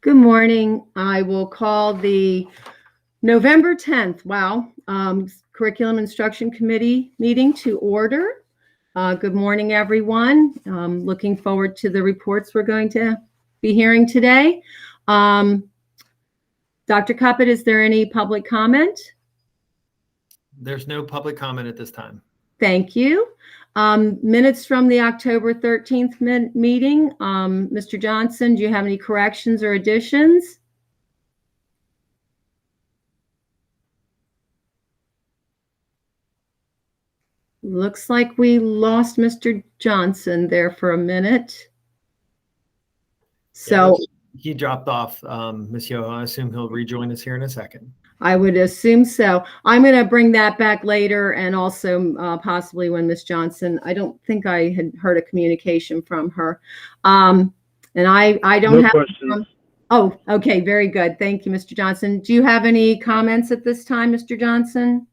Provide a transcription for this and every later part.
Good morning. I will call the November 10th, Curriculum Instruction Committee meeting to order. Good morning, everyone. Looking forward to the reports we're going to be hearing today. Dr. Cuppett, is there any public comment? There's no public comment at this time. Thank you. Minutes from the October 13th meeting. Mr. Johnson, do you have any corrections or additions? Looks like we lost Mr. Johnson there for a minute. So he dropped off, Monsieur. I assume he'll rejoin us here in a second. I would assume so. I'm going to bring that back later, and also possibly when Ms. Johnson, I don't think I had heard a communication from her. And I don't have questions. Oh, okay, very good. Thank you, Mr. Johnson. Do you have any comments at this time, Mr. Johnson?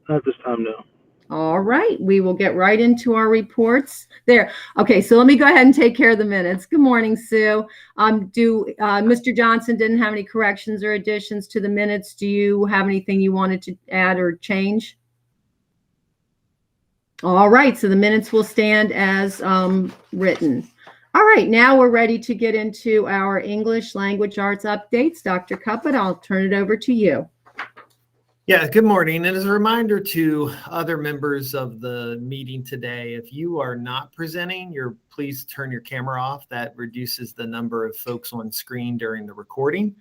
Not at this time, no. All right, we will get right into our reports there. Okay, so let me go ahead and take care of the minutes. Good morning, Sue. Mr. Johnson didn't have any corrections or additions to the minutes. Do you have anything you wanted to add or change? All right, so the minutes will stand as written. All right, now we're ready to get into our English language arts updates. Dr. Cuppett, I'll turn it over to you. Yeah, good morning. And as a reminder to other members of the meeting today, if you are not presenting, please turn your camera off. That reduces the number of folks on screen during the recording.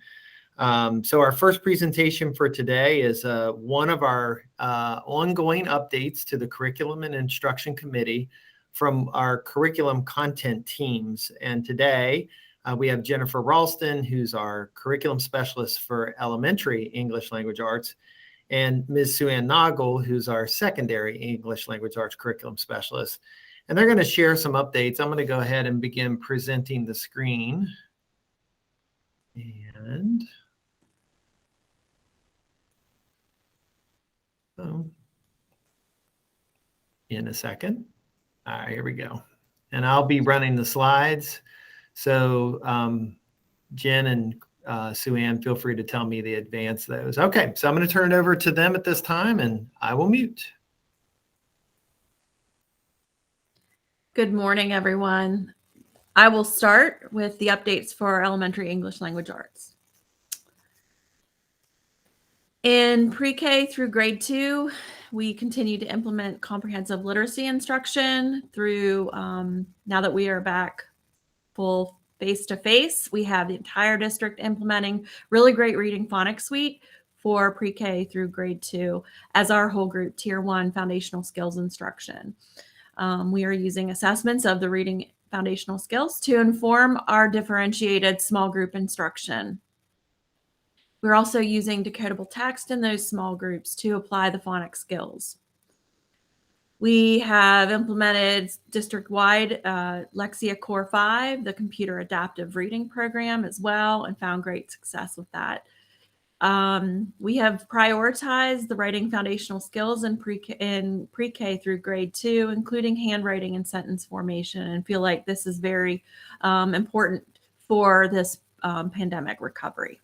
So our first presentation for today is one of our ongoing updates to the Curriculum and Instruction Committee from our curriculum content teams. And today we have Jennifer Ralston, who's our curriculum specialist for elementary English language arts, and Ms. Sue-Ann Noggle, who's our secondary English language arts curriculum specialist. And they're going to share some updates. I'm going to go ahead and begin presenting the screen. And in a second. All right, here we go. And I'll be running the slides. So Jen and Sue-Ann, feel free to tell me to advance those. Okay, so I'm going to turn it over to them at this time, and I will mute. Good morning, everyone. I will start with the updates for our elementary English language arts. In pre-K through grade 2, we continue to implement comprehensive literacy instruction through, now that we are back full face-to-face, we have the entire district implementing really great reading phonics suite for pre-K through grade 2 as our whole group tier 1 foundational skills instruction. We are using assessments of the reading foundational skills to inform our differentiated small group instruction. We're also using decodable text in those small groups to apply the phonics skills. We have implemented district-wide Lexia Core 5, the computer adaptive reading program as well, and found great success with that. We have prioritized the writing foundational skills in pre-K through grade 2, including handwriting and sentence formation, and feel like this is very important for this pandemic recovery.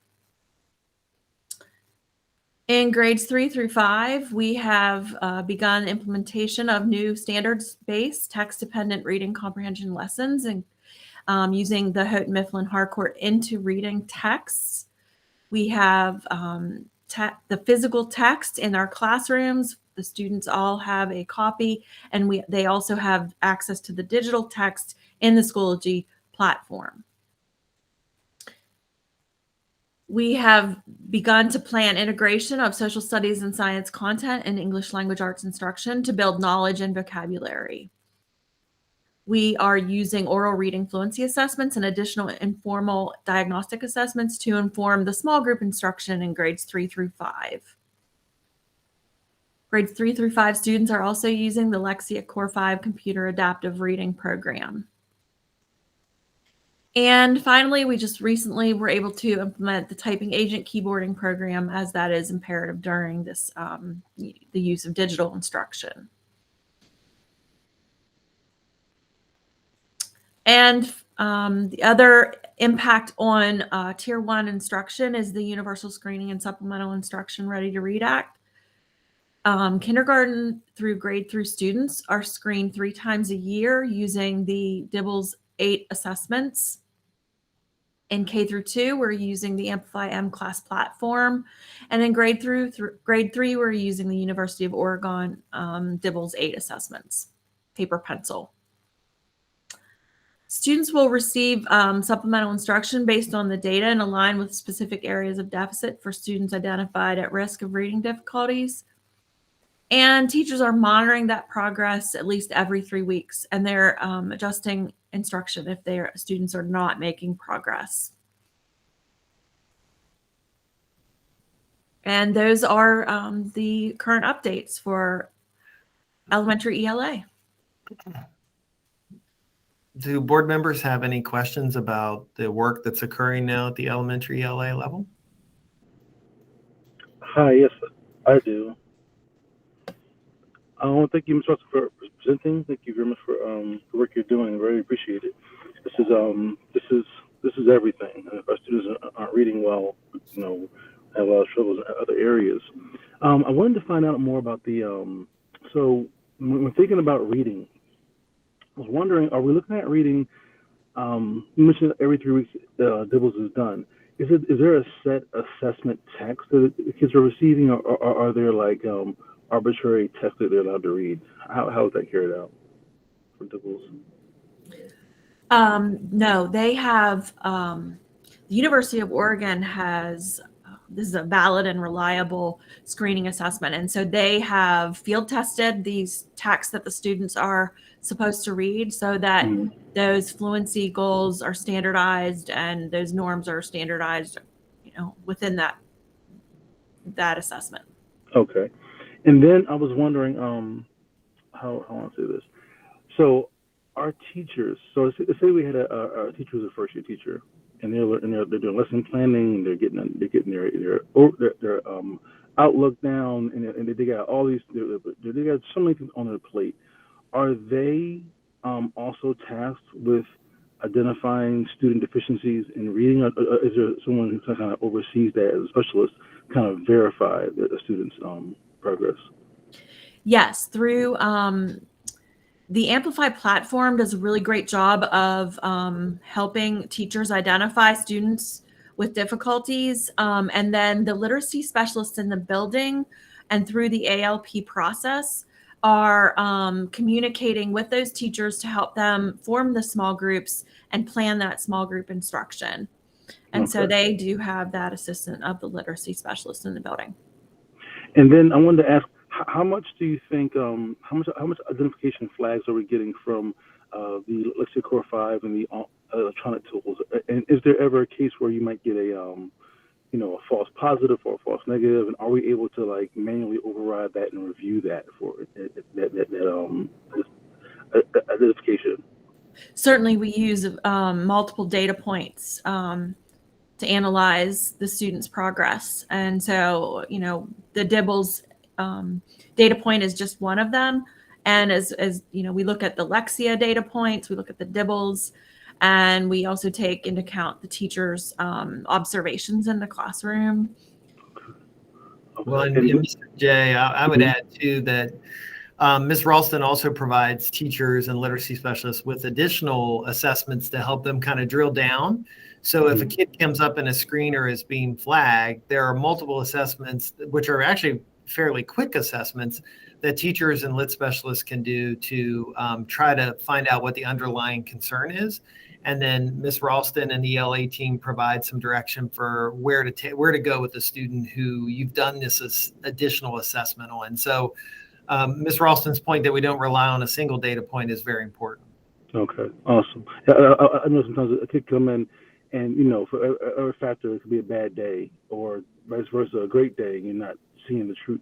In grades 3 through 5, we have begun implementation of new standards-based text-dependent reading comprehension lessons and using the Houghton Mifflin Harcourt into reading texts. We have the physical text in our classrooms. The students all have a copy, and they also have access to the digital text in the Schoology platform. We have begun to plan integration of social studies and science content in English language arts instruction to build knowledge and vocabulary. We are using oral reading fluency assessments and additional informal diagnostic assessments to inform the small group instruction in grades 3 through 5. Grades 3 through 5 students are also using the Lexia Core 5 computer adaptive reading program. And finally, we just recently were able to implement the typing agent keyboarding program, as that is imperative during this the use of digital instruction. And The other impact on Tier 1 instruction is the Universal Screening and Supplemental Instruction Ready to Read Act. Kindergarten through grade 3 students are screened 3 times a year using the DIBELS 8 assessments. In K through 2, we're using the Amplify M-Class platform. And in grade 3, we're using the University of Oregon DIBELS 8 assessments, paper pencil. Students will receive supplemental instruction based on the data and align with specific areas of deficit for students identified at risk of reading difficulties. And teachers are monitoring that progress at least every 3 weeks, and they're adjusting instruction if their students are not making progress. And those are the current updates for elementary ELA. Do board members have any questions about the work that's occurring now at the elementary ELA level? Hi, yes, I do. I want to thank you, Ms. Russell, for presenting. Thank you very much for the work you're doing. Very appreciate it. This is everything. If our students aren't reading well, you know, have a lot of struggles in other areas. I wanted to find out more about the. So when we're thinking about reading, I was wondering, are we looking at reading? You mentioned every 3 weeks DIBELS is done. Is there a set assessment text that the kids are receiving, or are there like arbitrary text that they're allowed to read? How is that carried out for DIBELS? No, they have, the University of Oregon has, this is a valid and reliable screening assessment. And so they have field tested these texts that the students are supposed to read so that those fluency goals are standardized and those norms are standardized, you know, within that assessment. Okay. And then I was wondering, how I want to say this. So our teachers, so say we had a teacher who's a first year teacher, and they're doing lesson planning, they're getting their outlook down, and they got all these, they got so many things on their plate. Are they also tasked with identifying student deficiencies in reading? Is there someone who kind of oversees that as a specialist, kind of verify the student's progress? Yes, through the Amplify platform does a really great job of helping teachers identify students with difficulties. And then the literacy specialists in the building and through the ALP process are communicating with those teachers to help them form the small groups and plan that small group instruction. And so they do have that assistant of the literacy specialist in the building. And then I wanted to ask, how much do you think, how much identification flags are we getting from the Dyslexia Core 5 and the electronic tools? And is there ever a case where you might get a false positive or a false negative? And are we able to like manually override that and review that for identification? Certainly, we use multiple data points to analyze the student's progress. And so, you know, the DIBELS data point is just one of them. And as you know, we look at the Lexia data points, we look at the DIBELS, and we also take into account the teacher's observations in the classroom. Well, and Mr. J, I would add too that Ms. Ralston also provides teachers and literacy specialists with additional assessments to help them kind of drill down. So if a kid comes up in a screener as being flagged, there are multiple assessments, which are actually fairly quick assessments that teachers and lit specialists can do to try to find out what the underlying concern is. And then Ms. Ralston and the ELA team provide some direction for where to go with the student who you've done this additional assessment on. So Ms. Ralston's point that we don't rely on a single data point is very important. Okay, awesome. I know sometimes a kid come in and, you know, for every factor, it could be a bad day or vice versa, a great day, and you're not seeing the true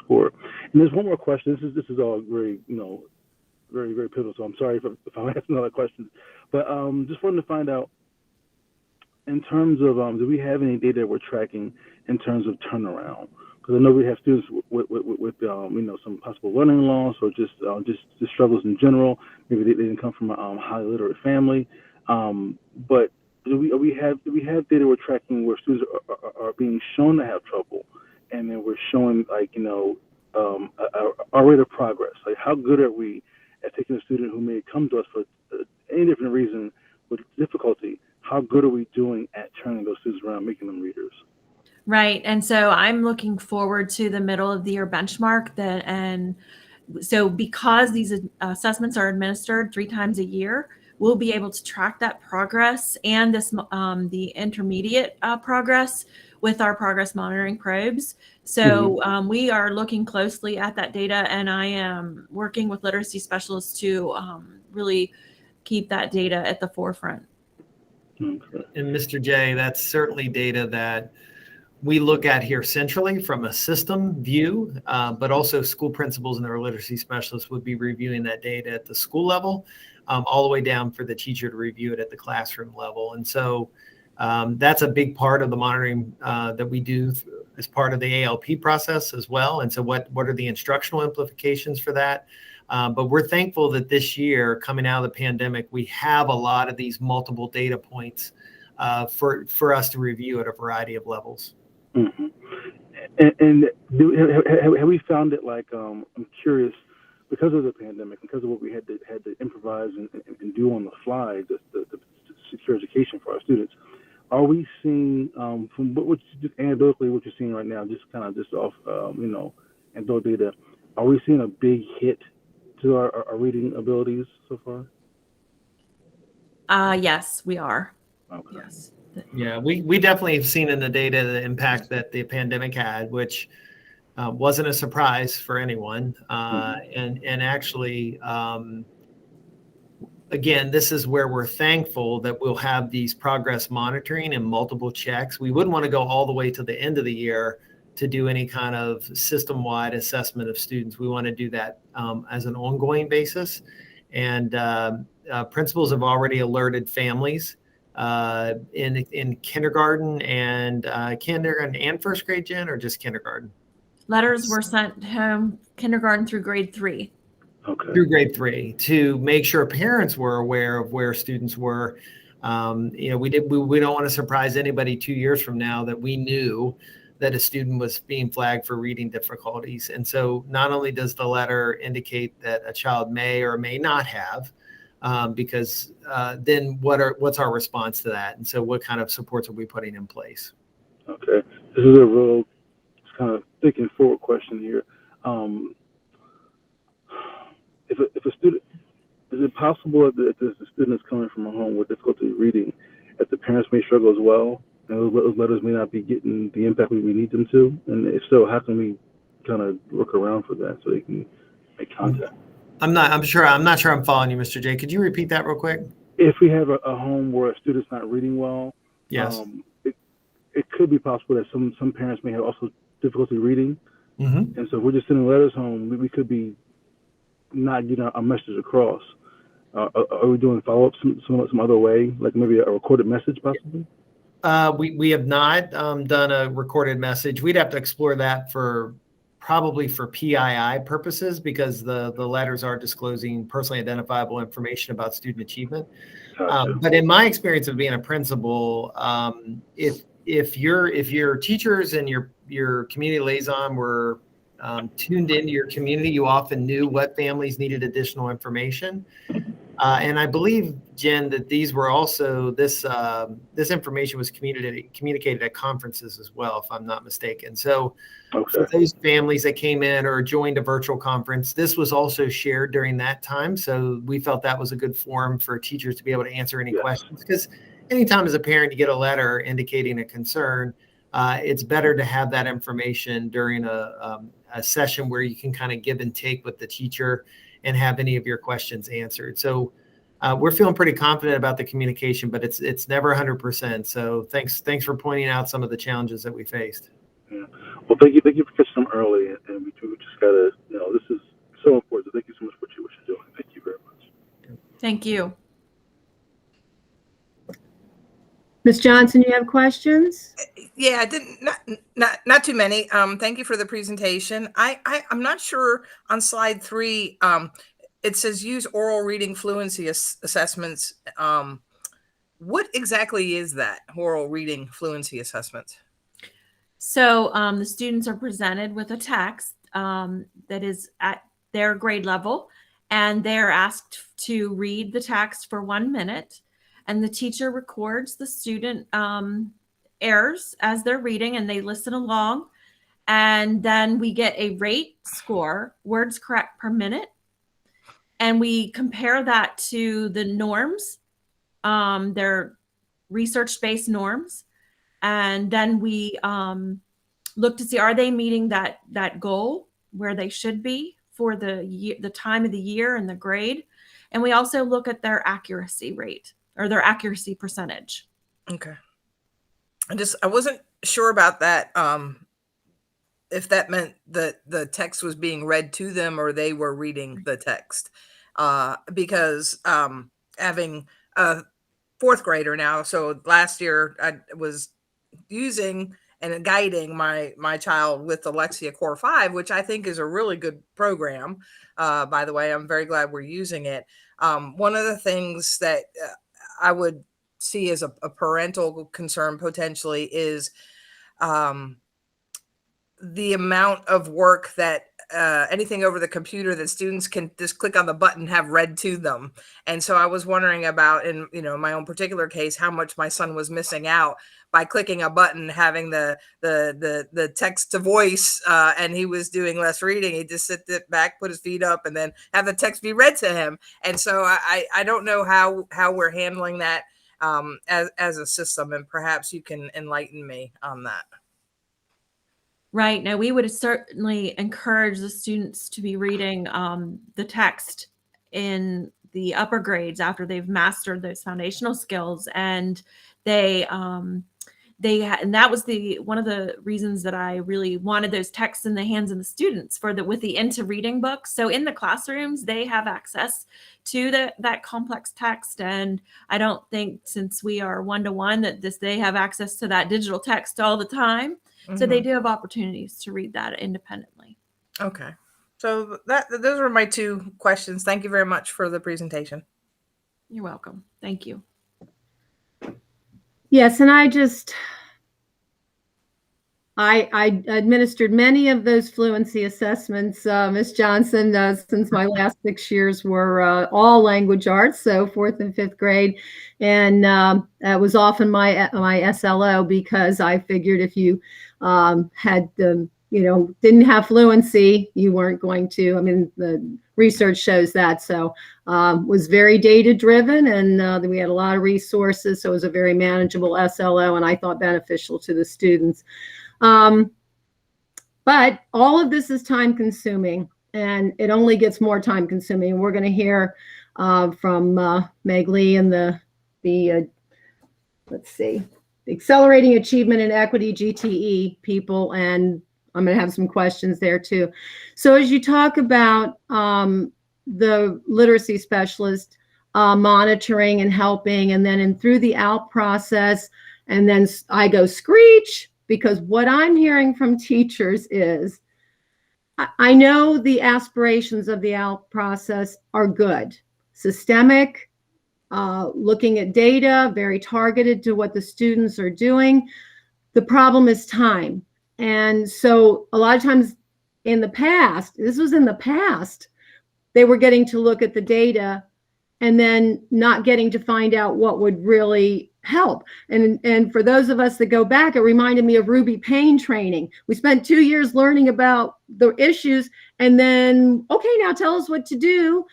score. And there's one more question. This is all very, you know, very, very pivotal. So I'm sorry if I'm asking other questions, but just wanted to find out in terms of, do we have any data we're tracking in terms of turnaround? Because I know we have students with you know, some possible learning loss or just struggles in general. Maybe they didn't come from a highly literate family. But do we have data we're tracking where students are being shown to have trouble, and then we're showing our rate of progress? Like, how good are we at taking a student who may come to us for any different reason with difficulty? How good are we doing at turning those students around, making them readers? Right. And so I'm looking forward to the middle of the year benchmark and so because these assessments are administered 3 times a year, we'll be able to track that progress and this the intermediate progress with our progress monitoring probes. So we are looking closely at that data, and I am working with literacy specialists to really keep that data at the forefront. And Mr. J, that's certainly data that we look at here centrally from a system view, but also school principals and their literacy specialists would be reviewing that data at the school level, all the way down for the teacher to review it at the classroom level. And so that's a big part of the monitoring that we do as part of the ALP process as well. And so what are the instructional implications for that? But we're thankful that this year, coming out of the pandemic, we have a lot of these multiple data points for us to review at a variety of levels. Mm-hmm. And have we found it, like, I'm curious, because of the pandemic, because of what we had to improvise and do on the fly, the secure education for our students, are we seeing, from what just anecdotally what you're seeing right now, just off anecdotal data, are we seeing a big hit to our reading abilities so far? Yes, we are. Okay. Yes. Yeah, we definitely have seen in the data the impact that the pandemic had, which wasn't a surprise for anyone. And actually, again, this is where we're thankful that we'll have these progress monitoring and multiple checks. We wouldn't want to go all the way to the end of the year to do any kind of system-wide assessment of students. We want to do that as an ongoing basis. And principals have already alerted families in kindergarten and first grade, Jen, or just kindergarten? Letters were sent home kindergarten through grade 3. Okay. Through grade 3 to make sure parents were aware of where students were. We don't want to surprise anybody 2 years from now that we knew that a student was being flagged for reading difficulties. And so not only does the letter indicate that a child may or may not have, because then what's our response to that? And so what kind of supports are we putting in place? Okay. This is a real kind of thinking forward question here. If a student, is it possible that the student is coming from a home with difficulty reading, that the parents may struggle as well, and those letters may not be getting the impact we need them to? And if so, how can we kind of work around for that so they can make contact? I'm not sure I'm following you, Mr. J. Could you repeat that real quick? If we have a home where a student's not reading well, yes, it could be possible that some parents may have also difficulty reading. Mm-hmm. And so if we're just sending letters home, we could be not getting our message across. Are we doing follow-up some other way, like maybe a recorded message possibly? We have not done a recorded message. We'd have to explore that probably for PII purposes, because the letters are disclosing personally identifiable information about student achievement. Gotcha. But in my experience of being a principal, if your teachers and your community liaison were tuned into your community, you often knew what families needed additional information. And I believe, Jen, that these were also this information was communicated at conferences as well, if I'm not mistaken. So for those families that came in or joined a virtual conference, this was also shared during that time. So we felt that was a good forum for teachers to be able to answer any questions, because anytime as a parent you get a letter indicating a concern, it's better to have that information during a session where you can kind of give and take with the teacher and have any of your questions answered. So we're feeling pretty confident about the communication, but it's never 100%. So thanks for pointing out some of the challenges that we faced. Yeah. Well, thank you for catching them early, and we just gotta, this is so important. So thank you so much for what you're doing. Thank you very much. Thank you. Ms. Johnson, you have questions? Yeah, I didn't not too many. Thank you for the presentation. I'm not sure on slide 3. It says use oral reading fluency assessments what exactly is that oral reading fluency assessment? So the students are presented with a text that is at their grade level, and they're asked to read the text for 1 minute, and the teacher records the student errors as they're reading, and they listen along. And then we get a rate score, words correct per minute, and we compare that to the norms, their research-based norms. And then we look to see, are they meeting that goal where they should be for the time of the year and the grade. And we also look at their accuracy rate or their accuracy percentage. Okay. I wasn't sure about that. If that meant that the text was being read to them or they were reading the text. Because having a fourth grader now, so last year I was using and guiding my child with Dyslexia Core 5, which I think is a really good program. By the way, I'm very glad we're using it. One of the things that I would see as a parental concern potentially is the amount of work that anything over the computer that students can just click on the button, have read to them. And so I was wondering about, in my own particular case, how much my son was missing out by clicking a button, having the text to voice, and he was doing less reading. He'd just sit back, put his feet up, and then have the text be read to him. And so I don't know how we're handling that as a system, and perhaps you can enlighten me on that. Right. Now, we would certainly encourage the students to be reading the text in the upper grades after they've mastered those foundational skills. And and that was one of the reasons that I really wanted those texts in the hands of the students with the Into Reading books. So in the classrooms, they have access to that complex text. And I don't think, since we are one-to-one, that they have access to that digital text all the time. So they do have opportunities to read that independently. Okay. So those were my two questions. Thank you very much for the presentation. You're welcome. Thank you. Yes, and I administered many of those fluency assessments, Ms. Johnson, since my last 6 years were all language arts, so 4th and 5th grade. And that was often my SLO, because I figured if you had didn't have fluency, you weren't going to. I mean, the research shows that. So was very data driven, and we had a lot of resources, so it was a very manageable SLO, and I thought beneficial to the students. But all of this is time consuming, and it only gets more time consuming. We're going to hear from Meg Lee and the Accelerating Achievement and Equity, GTE people, and I'm going to have some questions there too. So as you talk about the literacy specialist monitoring and helping, and then through the ALP process, and then I go screech, because what I'm hearing from teachers is, I know the aspirations of the ALP process are good, systemic, looking at data, very targeted to what the students are doing. The problem is time. And so a lot of times in the past, they were getting to look at the data and then not getting to find out what would really help. And for those of us that go back, it reminded me of Ruby Payne training. We spent 2 years learning about the issues, and then, okay, now tell us what to do.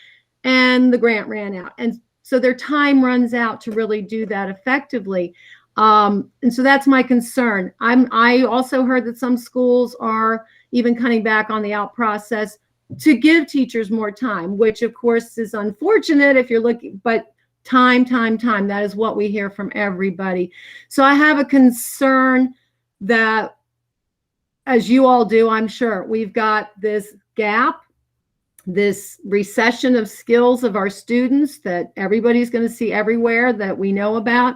And the grant ran out. And so their time runs out to really do that effectively. And so that's my concern. I also heard that some schools are even cutting back on the ALP process to give teachers more time, which of course is unfortunate if you're looking, but time, that is what we hear from everybody. So I have a concern that, as you all do, I'm sure, we've got this gap, this recession of skills of our students that everybody's going to see everywhere, that we know about.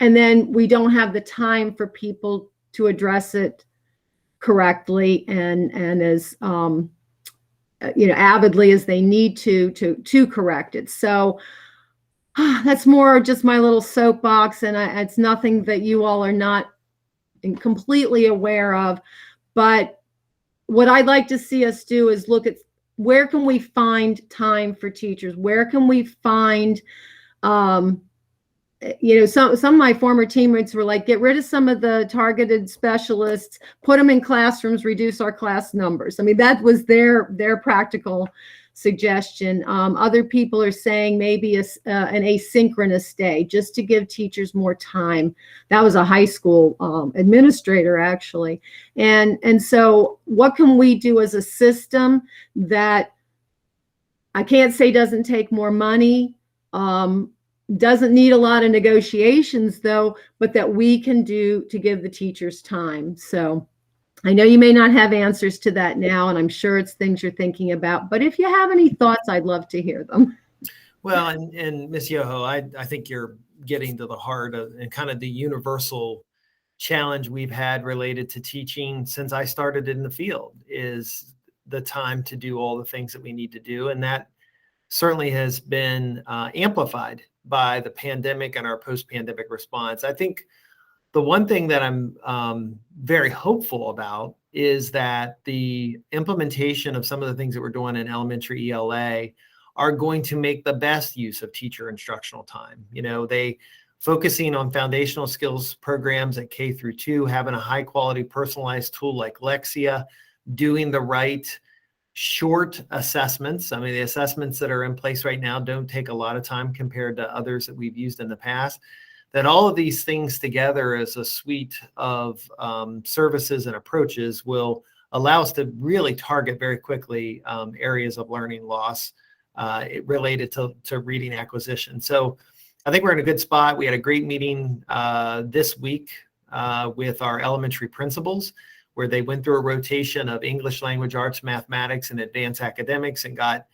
And then we don't have the time for people to address it correctly and as avidly as they need to correct it. So That's more just my little soapbox, and it's nothing that you all are not completely aware of. But what I'd like to see us do is look at where can we find time for teachers? Where can we find, some of my former teammates were like, get rid of some of the targeted specialists, put them in classrooms, reduce our class numbers. I mean, that was their practical suggestion. Other people are saying maybe an asynchronous day, just to give teachers more time. That was a high school administrator, actually. And so what can we do as a system that I can't say doesn't take more money, doesn't need a lot of negotiations though, but that we can do to give the teachers time. So I know you may not have answers to that now, and I'm sure it's things you're thinking about, but if you have any thoughts, I'd love to hear them. Well, and Ms. Yoho, I think you're getting to the heart of and kind of the universal challenge we've had related to teaching since I started in the field is the time to do all the things that we need to do. And that certainly has been amplified by the pandemic and our post-pandemic response. I think the one thing that I'm very hopeful about is that the implementation of some of the things that we're doing in elementary ELA are going to make the best use of teacher instructional time. They focusing on foundational skills programs at K through 2, having a high quality personalized tool like Lexia, doing the right short assessments. I mean, the assessments that are in place right now don't take a lot of time compared to others that we've used in the past. That all of these things together as a suite of services and approaches will allow us to really target very quickly areas of learning loss related to reading acquisition. So I think we're in a good spot. We had a great meeting this week with our elementary principals, where they went through a rotation of English language arts, mathematics, and advanced academics and got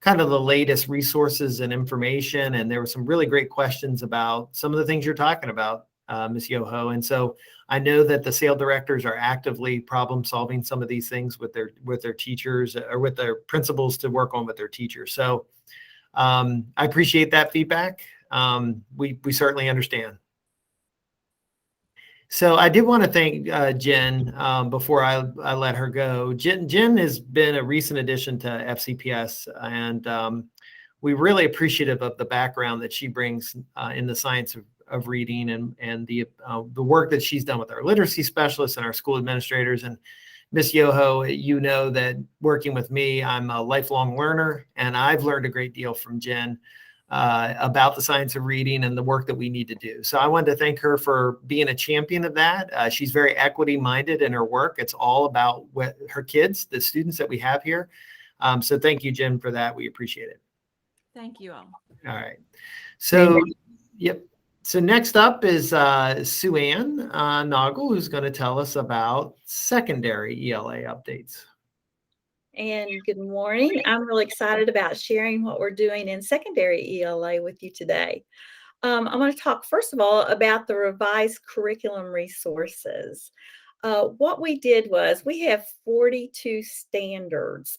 kind of the latest resources and information. And there were some really great questions about some of the things you're talking about, Ms. Yoho. And so I know that the SAIL directors are actively problem solving some of these things with their teachers or with their principals to work on with their teachers. So I appreciate that feedback. We certainly understand. So I did want to thank Jen before I let her go. Jen has been a recent addition to FCPS, and we're really appreciative of the background that she brings in the science of reading and the work that she's done with our literacy specialists and our school administrators. And Ms. Yoho, you know that working with me, I'm a lifelong learner, and I've learned a great deal from Jen about the science of reading and the work that we need to do. So I wanted to thank her for being a champion of that. She's very equity minded in her work. It's all about her kids, the students that we have here. So thank you, Jen, for that. We appreciate it. Thank you all. All right. So, yep. So next up is Sue Ann Noggle, who's going to tell us about secondary ELA updates. And good morning. I'm really excited about sharing what we're doing in secondary ELA with you today. I'm going to talk, first of all, about the revised curriculum resources. What we did was we have 42 standards,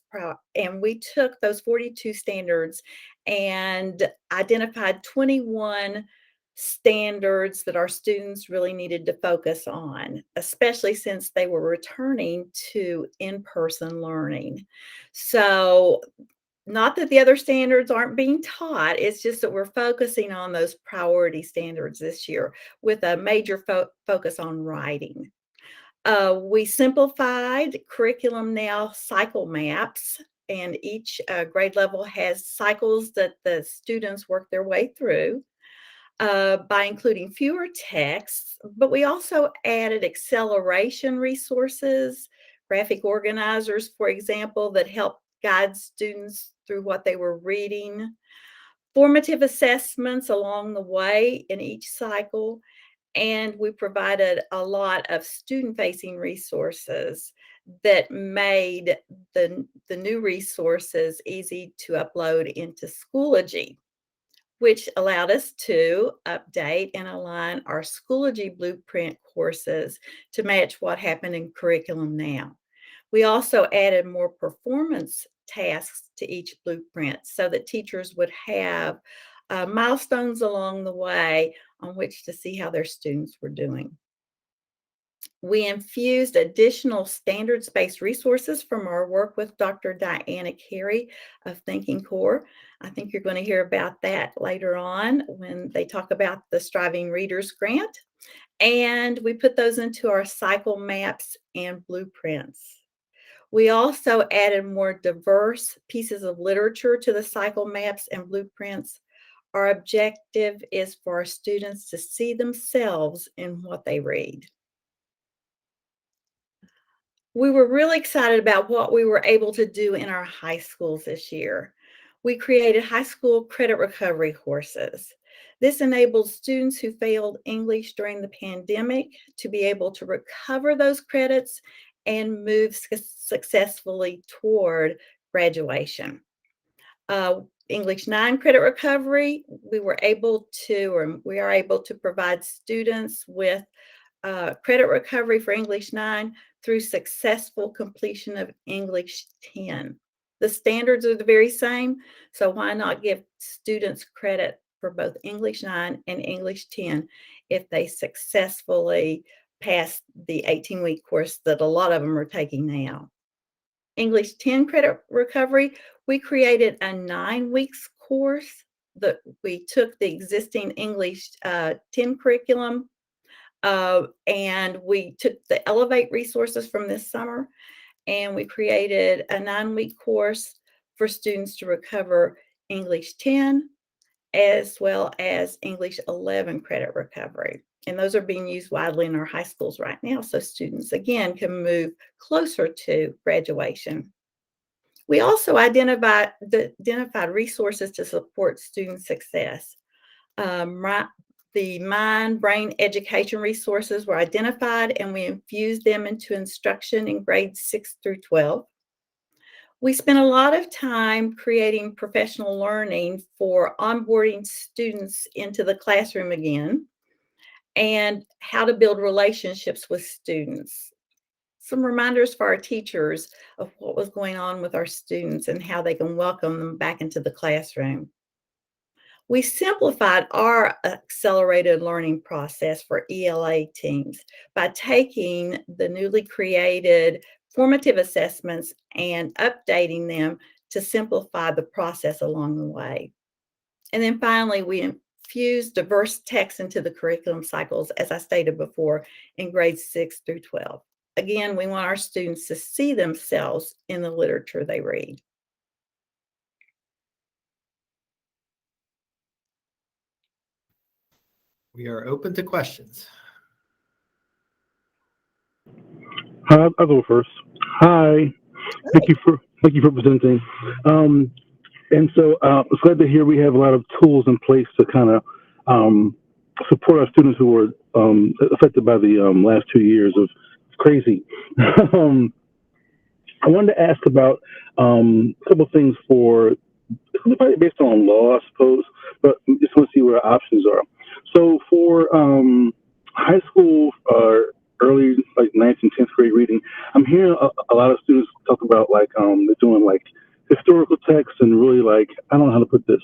and we took those 42 standards and identified 21 standards that our students really needed to focus on, especially since they were returning to in-person learning. So not that the other standards aren't being taught, it's just that we're focusing on those priority standards this year with a major focus on writing. We simplified curriculum now cycle maps, and each grade level has cycles that the students work their way through. By including fewer texts, but we also added acceleration resources, graphic organizers, for example, that help guide students through what they were reading, formative assessments along the way in each cycle, and we provided a lot of student-facing resources that made the new resources easy to upload into Schoology, which allowed us to update and align our Schoology Blueprint courses to match what happened in curriculum now. We also added more performance tasks to each blueprint so that teachers would have milestones along the way on which to see how their students were doing. We infused additional standards-based resources from our work with Dr. Diana Carey of Thinking Core. I think you're going to hear about that later on when they talk about the Striving Readers Grant. And we put those into our cycle maps and blueprints. We also added more diverse pieces of literature to the cycle maps and blueprints. Our objective is for our students to see themselves in what they read. We were really excited about what we were able to do in our high schools this year. We created high school credit recovery courses. This enabled students who failed English during the pandemic to be able to recover those credits and move successfully toward graduation. English 9 credit recovery, we are able to provide students with credit recovery for English 9 through successful completion of English 10. The standards are the very same, so why not give students credit for both English 9 and English 10 if they successfully pass the 18-week course that a lot of them are taking now. English 10 credit recovery, we created a 9 weeks course that we took the existing English 10 curriculum and we took the Elevate resources from this summer and we created a 9-week course for students to recover English 10 as well as English 11 credit recovery. And those are being used widely in our high schools right now, so students, again, can move closer to graduation. We also identified resources to support student success. The mind, brain education resources were identified and we infused them into instruction in grades 6 through 12. We spent a lot of time creating professional learning for onboarding students into the classroom again and how to build relationships with students. Some reminders for our teachers of what was going on with our students and how they can welcome them back into the classroom. We simplified our accelerated learning process for ELA teams by taking the newly created formative assessments and updating them to simplify the process along the way. And then finally, we infused diverse text into the curriculum cycles, as I stated before, in grades 6 through 12. Again, we want our students to see themselves in the literature they read. We are open to questions. I'll go first. Hi, thank you for presenting. And so it's glad to hear we have a lot of tools in place to kind of support our students who were affected by the last 2 years of crazy. I wanted to ask about a couple of things for probably based on law, I suppose, but just want to see what our options are. So for high school early, like 9th and 10th grade reading, I'm hearing a lot of students talk about like they're doing like historical texts and really like, I don't know how to put this,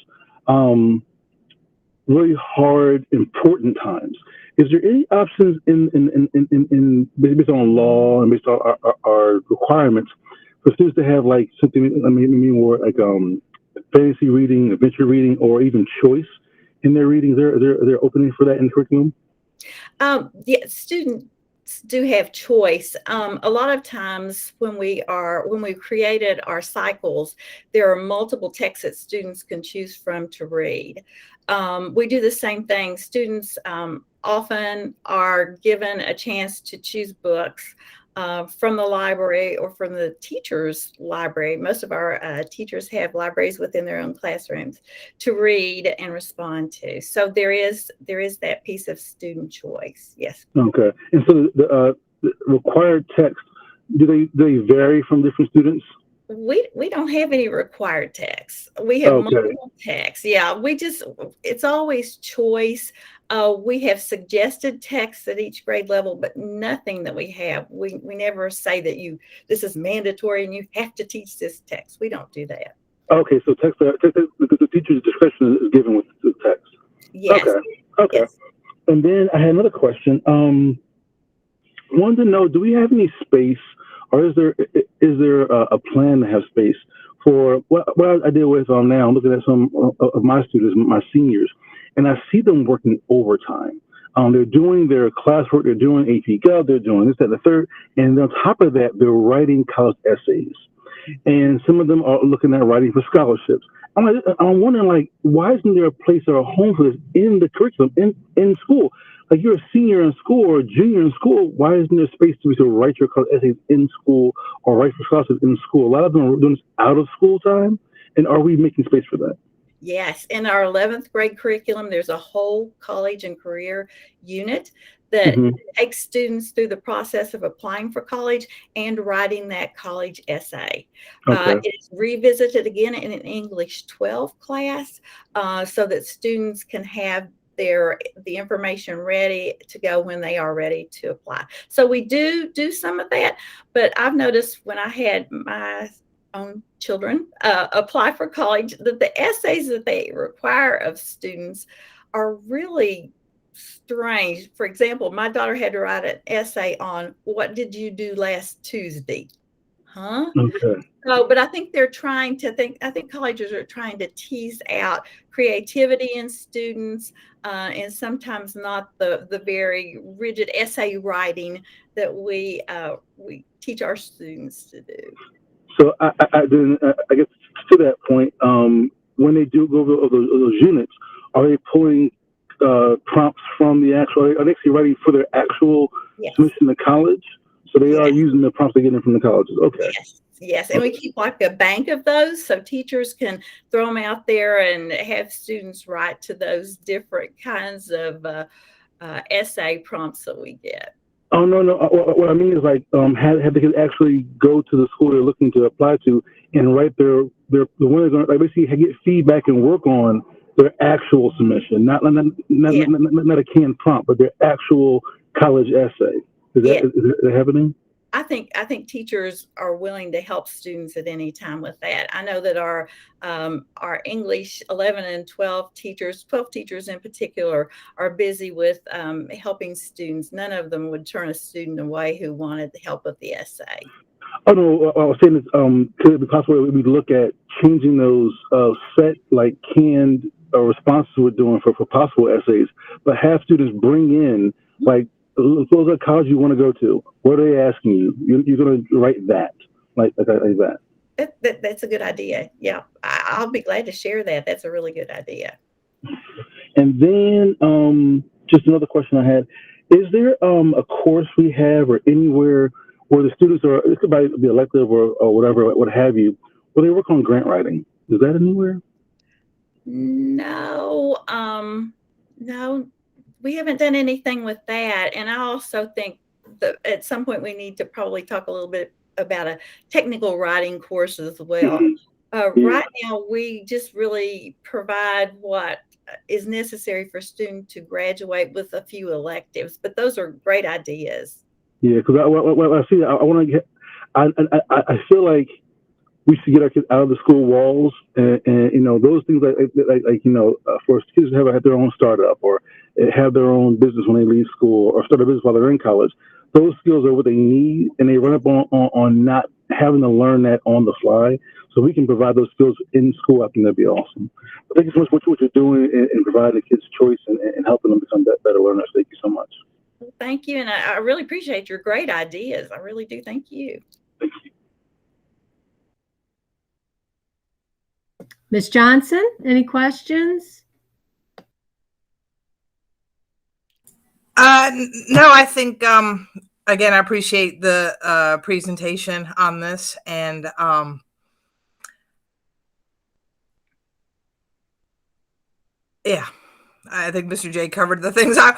really hard, important times. Is there any options in based on law and based on our requirements for students to have like something, maybe more like fantasy reading, adventure reading, or even choice in their reading? They're opening for that in the curriculum? Yeah, students do have choice. A lot of times when we created our cycles, there are multiple texts that students can choose from to read. We do the same thing. Students often are given a chance to choose books from the library or from the teacher's library. Most of our teachers have libraries within their own classrooms to read and respond to. So there is that piece of student choice. Yes. Okay. And so the required text, do they vary from different students? We don't have any required text. We have multiple texts. Yeah, it's always choice. We have suggested texts at each grade level, but nothing that we have. We never say that this is mandatory and you have to teach this text. We don't do that. Okay, so the teacher's discretion is given with the text. Yes. Okay. Yes. And then I had another question. Wanted to know, do we have any space, or is there a plan to have space for what I deal with now? I'm looking at some of my students, my seniors, and I see them working overtime. They're doing their classwork, they're doing AP Gov, they're doing this, that, and the third, and on top of that, they're writing college essays. And some of them are looking at writing for scholarships. I'm wondering, like, why isn't there a place or a home for this in the curriculum, in school? Like, you're a senior in school or a junior in school, why isn't there space to write your college essays in school or write for scholarships in school? A lot of them are doing this out of school time, and are we making space for that? Yes. In our 11th grade curriculum, there's a whole college and career unit that takes students through the process of applying for college and writing that college essay. Okay. It's revisited again in an English 12 class so that students can have the information ready to go when they are ready to apply. So we do some of that, but I've noticed when I had my own children apply for college that the essays that they require of students are really strange. For example, my daughter had to write an essay on what did you do last Tuesday? Huh? Okay. So, but I think I think colleges are trying to tease out creativity in students and sometimes not the very rigid essay writing that we teach our students to do. So I guess to that point, when they do go over those units, are they pulling prompts from the actual? Are they actually writing for their actual submission to college? So they are using the prompts they get in from the colleges. Okay. Yes, and we keep like a bank of those so teachers can throw them out there and have students write to those different kinds of essay prompts that we get. Oh, no. What I mean is, like, have they could actually go to the school they're looking to apply to and write the one they're going to, like, basically get feedback and work on their actual submission, not a canned prompt, but their actual college essay. Is that happening? I think teachers are willing to help students at any time with that. I know that our English 11 and 12 teachers in particular, are busy with helping students. None of them would turn a student away who wanted help with the essay. Oh no, I was saying could it be possible we look at changing those set like canned responses we're doing for possible essays, but have students bring in, like, suppose a college you want to go to, what are they asking you? You're going to write that, like that. That's a good idea. Yeah, I'll be glad to share that. That's a really good idea. And then just another question I had, is there a course we have or anywhere where the students are, it could be elective or whatever, what have you, where they work on grant writing? Is that anywhere? No, no, we haven't done anything with that. And I also think that at some point we need to probably talk a little bit about a technical writing course as well. Right now, we just really provide what is necessary for students to graduate with a few electives, but those are great ideas. Yeah, because I see, I want to get, I feel like we should get our kids out of the school walls, and you know, those things like you know, for kids to have their own startup or have their own business when they leave school or start a business while they're in college. Those skills are what they need, and they run up on not having to learn that on the fly. So we can provide those skills in school. I think that'd be awesome. But thank you so much for what you're doing and providing the kids choice and helping them become better learners. Thank you so much. Well, thank you, and I really appreciate your great ideas. I really do. Thank you. Thank you. Ms. Johnson, any questions? No, I think, again, I appreciate the presentation on this, and yeah, I think Mr. J covered the things. I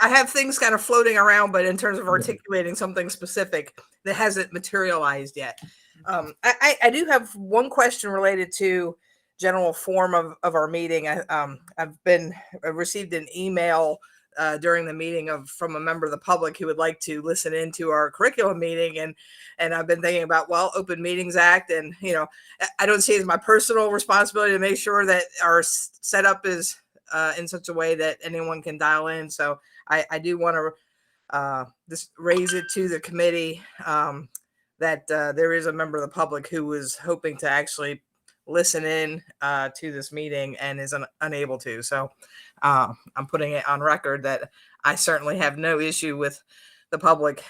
have things kind of floating around, but in terms of articulating something specific that hasn't materialized yet. I do have one question related to general form of our meeting. I've received an email during the meeting from a member of the public who would like to listen into our curriculum meeting. And I've been thinking about, well, Open Meetings Act, and, I don't see it as my personal responsibility to make sure that our setup is in such a way that anyone can dial in. So I do want to just raise it to the committee that there is a member of the public who was hoping to actually listen in to this meeting and is unable to. So I'm putting it on record that I certainly have no issue with the public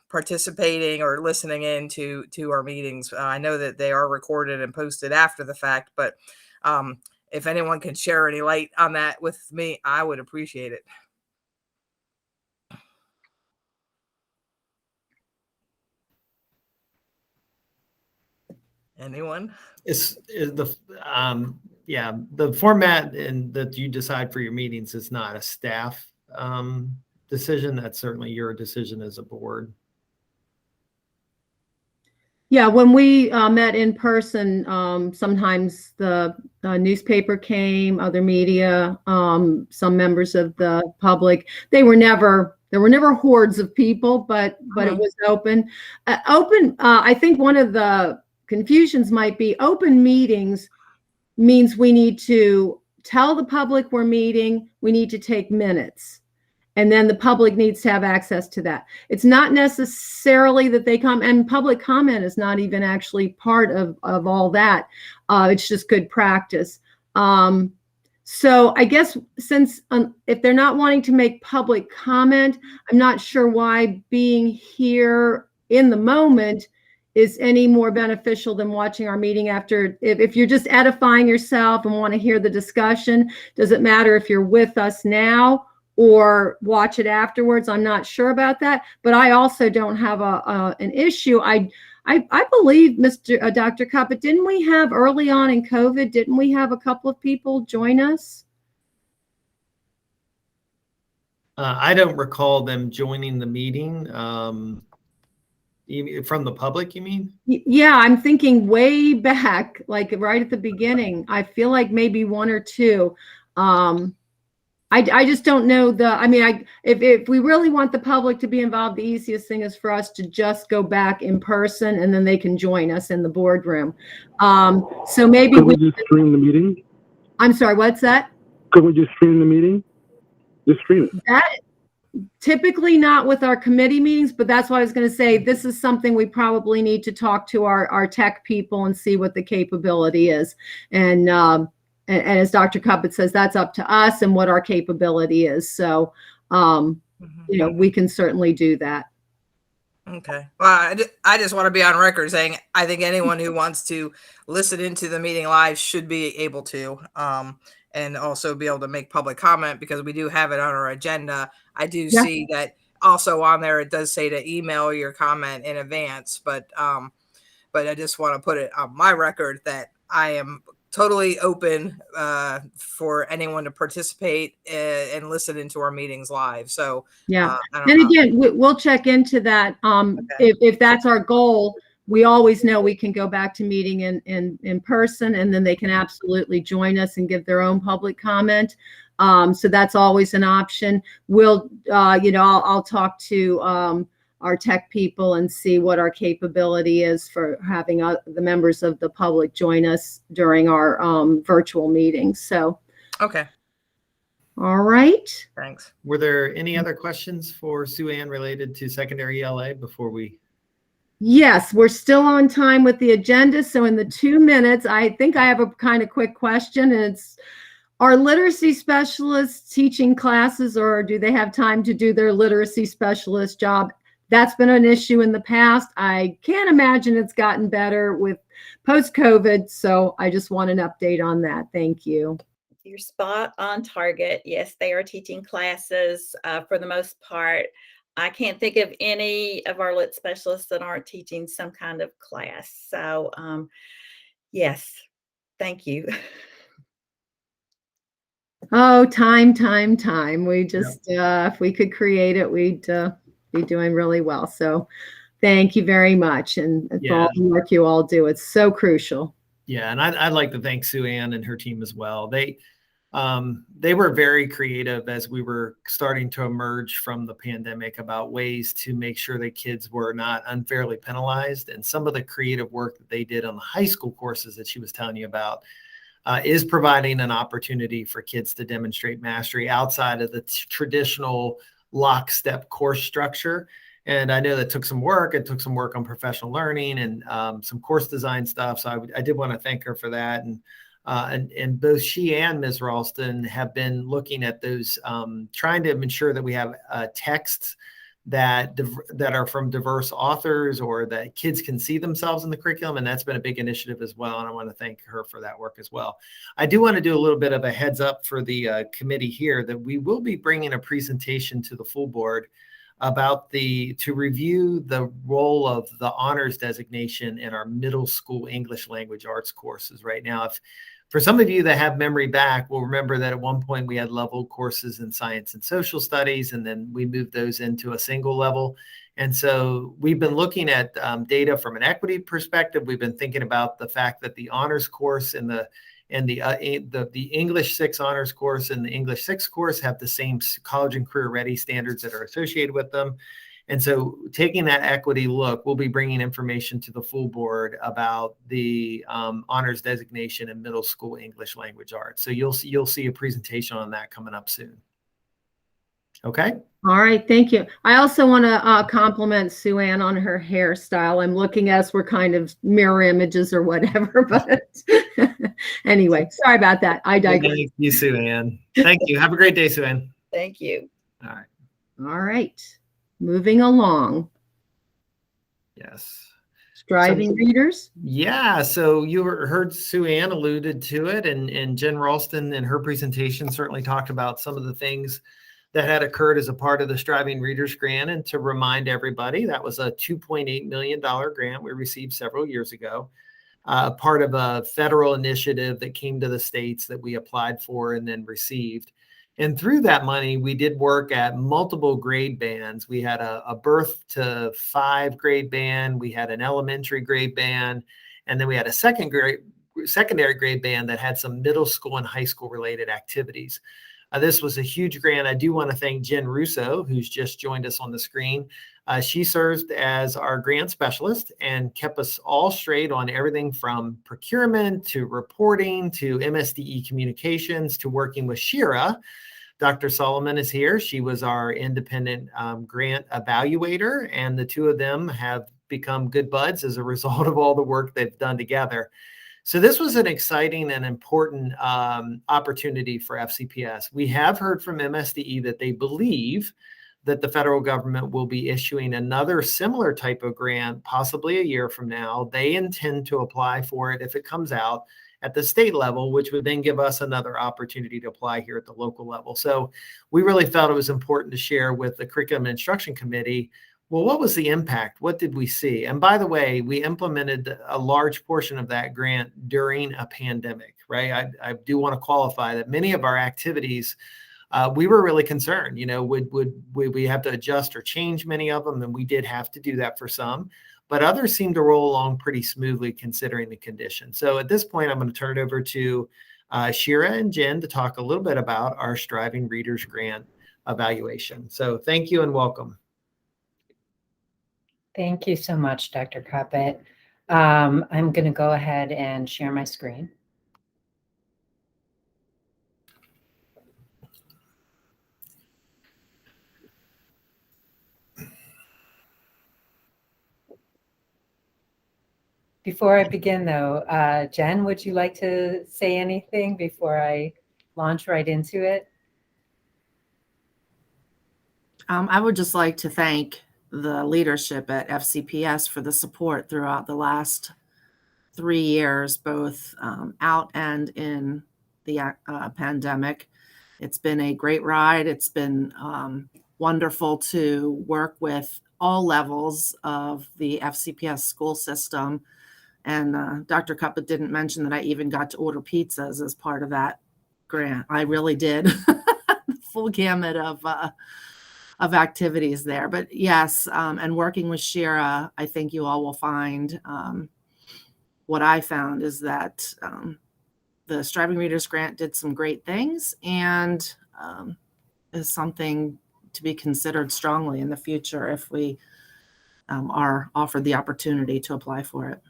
participating or listening in to our meetings. I know that they are recorded and posted after the fact, but if anyone can share any light on that with me, I would appreciate it. Anyone? Is the the format and that you decide for your meetings is not a staff decision. That's certainly your decision as a board. Yeah, when we met in person, sometimes the newspaper came, other media, some members of the public. There were never hordes of people, but it was open. I think one of the confusions might be open meetings means we need to tell the public we're meeting, we need to take minutes. And then the public needs to have access to that. It's not necessarily that they come, and public comment is not even actually part of all that. It's just good practice. So I guess since if they're not wanting to make public comment, I'm not sure why being here in the moment is any more beneficial than watching our meeting after. If you're just edifying yourself and want to hear the discussion, does it matter if you're with us now or watch it afterwards? I'm not sure about that, but I also don't have an issue. I believe, Dr. Cuppett, didn't we have early on in COVID, didn't we have a couple of people join us? I don't recall them joining the meeting. From the public, you mean? Yeah, I'm thinking way back, like right at the beginning. I feel like maybe one or two. I just don't know if we really want the public to be involved, the easiest thing is for us to just go back in person and then they can join us in the boardroom. So maybe Could we just stream the meeting? I'm sorry, what's that? Could we just stream the meeting? Just stream it. That typically not with our committee meetings, but that's what I was going to say. This is something we probably need to talk to our tech people and see what the capability is. And as Dr. Cuppett says, that's up to us and what our capability is. So, we can certainly do that. Okay. Well, I just want to be on record saying I think anyone who wants to listen into the meeting live should be able to, and also be able to make public comment because we do have it on our agenda. I do see that also on there. It does say to email your comment in advance, but I just want to put it on my record that I am totally open for anyone to participate and listen into our meetings live. So again, we'll check into that. If that's our goal, we always know we can go back to meeting in person, and then they can absolutely join us and give their own public comment. So that's always an option. We'll, I'll talk to our tech people and see what our capability is for having the members of the public join us during our virtual meetings. So, okay. All right. Thanks. Were there any other questions for Sue Ann related to secondary ELA before we? Yes, we're still on time with the agenda. So in the 2 minutes, I think I have a kind of quick question, and it's, are literacy specialists teaching classes, or do they have time to do their literacy specialist job? That's been an issue in the past. I can't imagine it's gotten better with post-COVID. So I just want an update on that. Thank you. You're spot on target. Yes, they are teaching classes for the most part. I can't think of any of our lit specialists that aren't teaching some kind of class. So yes, thank you. Oh, time. We just, if we could create it, we'd be doing really well. So thank you very much. And for all the work you all do, it's so crucial. Yeah. And I'd like to thank Sue Ann and her team as well. They were very creative as we were starting to emerge from the pandemic about ways to make sure that kids were not unfairly penalized. And some of the creative work that they did on the high school courses that she was telling you about is providing an opportunity for kids to demonstrate mastery outside of the traditional lockstep course structure. And I know that took some work. It took some work on professional learning and some course design stuff. So I did want to thank her for that. And both she and Ms. Ralston have been looking at those, trying to ensure that we have texts that are from diverse authors or that kids can see themselves in the curriculum. And that's been a big initiative as well. And I want to thank her for that work as well. I do want to do a little bit of a heads up for the committee here that we will be bringing a presentation to the full board about to review the role of the honors designation in our middle school English language arts courses right now. For some of you that have memory back, will remember that at one point we had level courses in science and social studies, and then we moved those into a single level. And so we've been looking at data from an equity perspective. We've been thinking about the fact that the honors course and the English 6 honors course and the English 6 course have the same college and career ready standards that are associated with them. And so taking that equity look, we'll be bringing information to the full board about the honors designation in middle school English language arts. So you'll see a presentation on that coming up soon. Okay. All right. Thank you. I also want to compliment Sue Ann on her hairstyle. I'm looking as we're kind of mirror images or whatever, but anyway, sorry about that. I digress. Thank you, Sue Ann. Thank you. Have a great day, Sue Ann. Thank you. All right. All right. Moving along. Yes. Striving readers. Yeah. So you heard Sue Ann alluded to it, and Jen Ralston in her presentation certainly talked about some of the things that had occurred as a part of the Striving Readers Grant. And to remind everybody, that was a $2.8 million grant we received several years ago, part of a federal initiative that came to the states that we applied for and then received. And through that money, we did work at multiple grade bands. We had a birth to 5 grade band. We had an elementary grade band. And then we had a secondary grade band that had some middle school and high school related activities. This was a huge grant. I do want to thank Jen Russo, who's just joined us on the screen. She served as our grant specialist and kept us all straight on everything from procurement to reporting to MSDE communications to working with Shira. Dr. Solomon is here. She was our independent grant evaluator, and the two of them have become good buds as a result of all the work they've done together. So this was an exciting and important opportunity for FCPS. We have heard from MSDE that they believe that the federal government will be issuing another similar type of grant, possibly a year from now. They intend to apply for it if it comes out at the state level, which would then give us another opportunity to apply here at the local level. So we really felt it was important to share with the Curriculum and Instruction Committee, well, what was the impact? What did we see? And by the way, we implemented a large portion of that grant during a pandemic, right? I do want to qualify that many of our activities, we were really concerned, would we have to adjust or change many of them? And we did have to do that for some, but others seem to roll along pretty smoothly considering the condition. So at this point, I'm going to turn it over to Shira and Jen to talk a little bit about our Striving Readers Grant evaluation. So thank you and welcome. Thank you so much, Dr. Coppett. I'm going to go ahead and share my screen. Before I begin, though, Jen, would you like to say anything before I launch right into it? I would just like to thank the leadership at FCPS for the support throughout the last 3 years, both out and in the pandemic. It's been a great ride. It's been wonderful to work with all levels of the FCPS school system. And Dr. Coppett didn't mention that I even got to order pizzas as part of that grant. I really did. Full gamut of activities there. But yes, and working with Shira, I think you all will find what I found is that the Striving Readers Grant did some great things and is something to be considered strongly in the future if we are offered the opportunity to apply for it.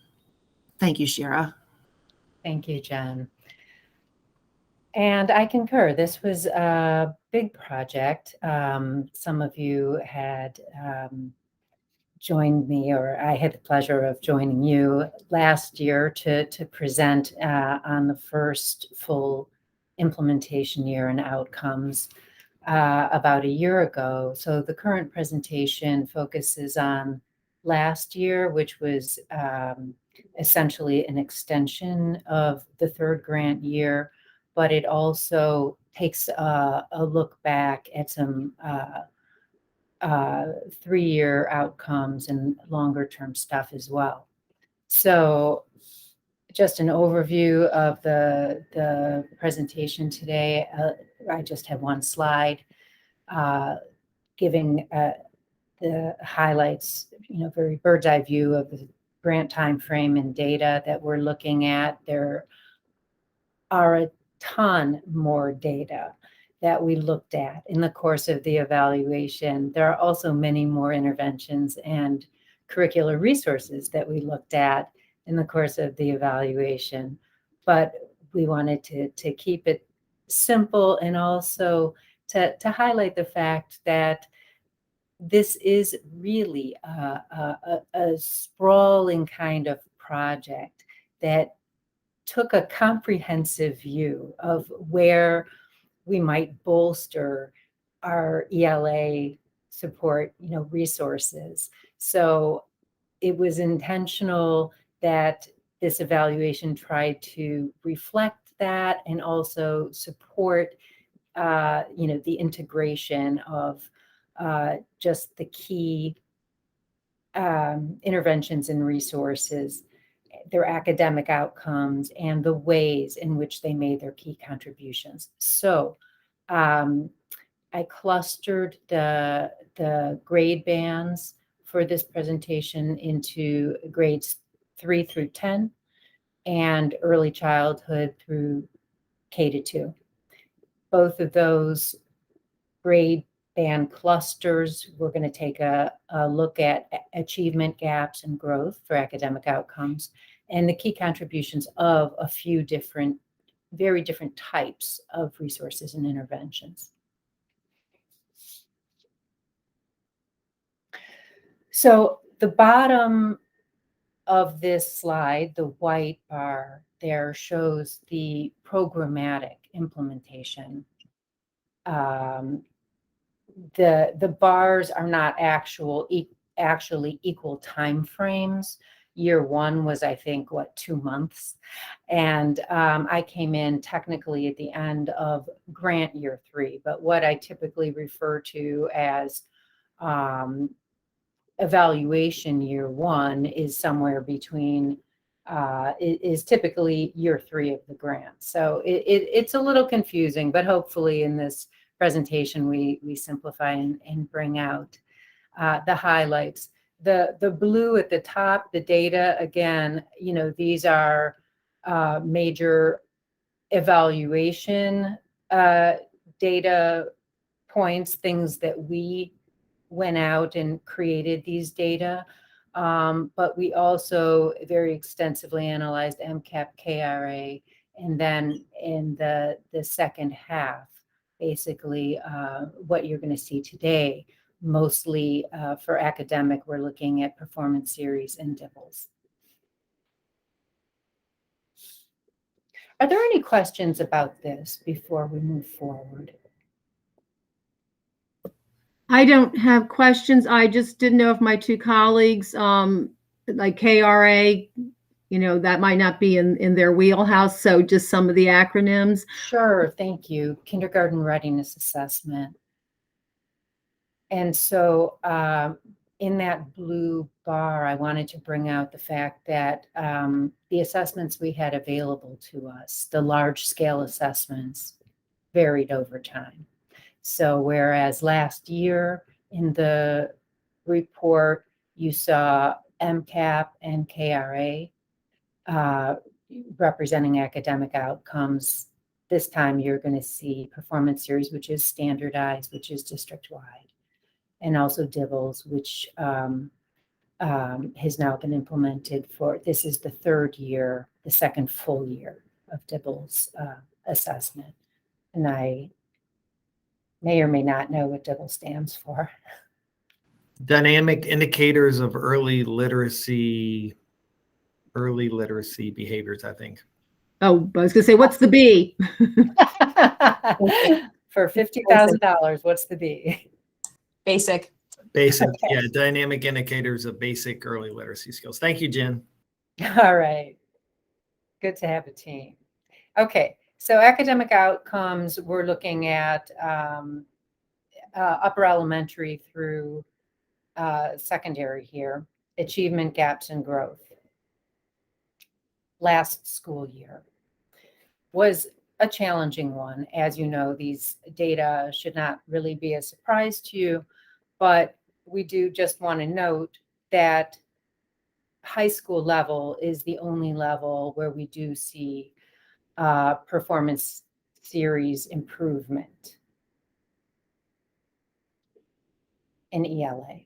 Thank you, Shira. Thank you, Jen. And I concur. This was a big project. Some of you had joined me, or I had the pleasure of joining you last year to present on the first full implementation year and outcomes about a year ago. So the current presentation focuses on last year, which was essentially an extension of the third grant year, but it also takes a look back at some 3-year outcomes and longer term stuff as well. So just an overview of the presentation today. I just have one slide giving the highlights, very bird's eye view of the grant timeframe and data that we're looking at. There are a ton more data that we looked at in the course of the evaluation. There are also many more interventions and curricular resources that we looked at in the course of the evaluation, but we wanted to keep it simple and also to highlight the fact that this is really a sprawling kind of project that took a comprehensive view of where we might bolster our ELA support, resources. So it was intentional that this evaluation tried to reflect that and also support, the integration of just the key interventions and resources, their academic outcomes, and the ways in which they made their key contributions. So I clustered the grade bands for this presentation into grades 3 through 10 and early childhood through K-2. Both of those grade band clusters, we're going to take a look at achievement gaps and growth for academic outcomes and the key contributions of a few very different types of resources and interventions. So the bottom of this slide, the white bar there, shows the programmatic implementation. The bars are not actually equal time frames. Year one was, I think, 2 months. And I came in technically at the end of grant year 3, but what I typically refer to as evaluation year 1 is somewhere between, is typically year 3 of the grant. So it's a little confusing, but hopefully in this presentation we simplify and bring out the highlights. The blue at the top, the data, again, these are major evaluation data points, things that we went out and created these data. But we also very extensively analyzed MCAP, KRA, and then in the second half, basically what you're going to see today, mostly for academic, we're looking at performance series and DIPLs. Are there any questions about this before we move forward? I don't have questions. I just didn't know if my two colleagues, like KRA, that might not be in their wheelhouse. So just some of the acronyms. Sure, thank you. Kindergarten Readiness Assessment. And so in that blue bar, I wanted to bring out the fact that the assessments we had available to us, the large scale assessments, varied over time. So whereas last year in the report, you saw MCAP and KRA representing academic outcomes. This time you're going to see performance series, which is standardized, which is district-wide, and also DIBELS, which has now been implemented this is the third year, the second full year of DIBELS assessment. And I may or may not know what DIBELS stands for. Dynamic indicators of early literacy behaviors, I think. Oh, I was gonna say, what's the B? For $50,000, what's the B? Basic. Basic, Okay. yeah, dynamic indicators of basic early literacy skills. Thank you, Jen. All right. Good to have a team. Okay, so academic outcomes, we're looking at upper elementary through secondary here, achievement gaps and growth. Last school year was a challenging one. As you know, these data should not really be a surprise to you, but we do just want to note that high school level is the only level where we do see performance series improvement in ELA.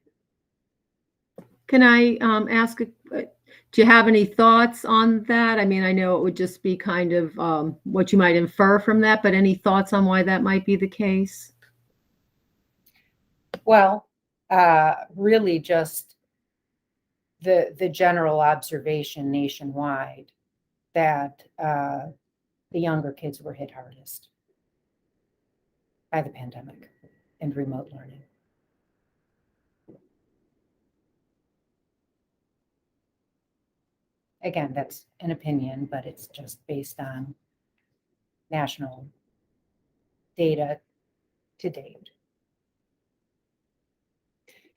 Can I ask, do you have any thoughts on that? I mean, I know it would just be kind of what you might infer from that, but any thoughts on why that might be the case? Well, really just the general observation nationwide that the younger kids were hit hardest by the pandemic and remote learning. Again, that's an opinion, but it's just based on national data to date.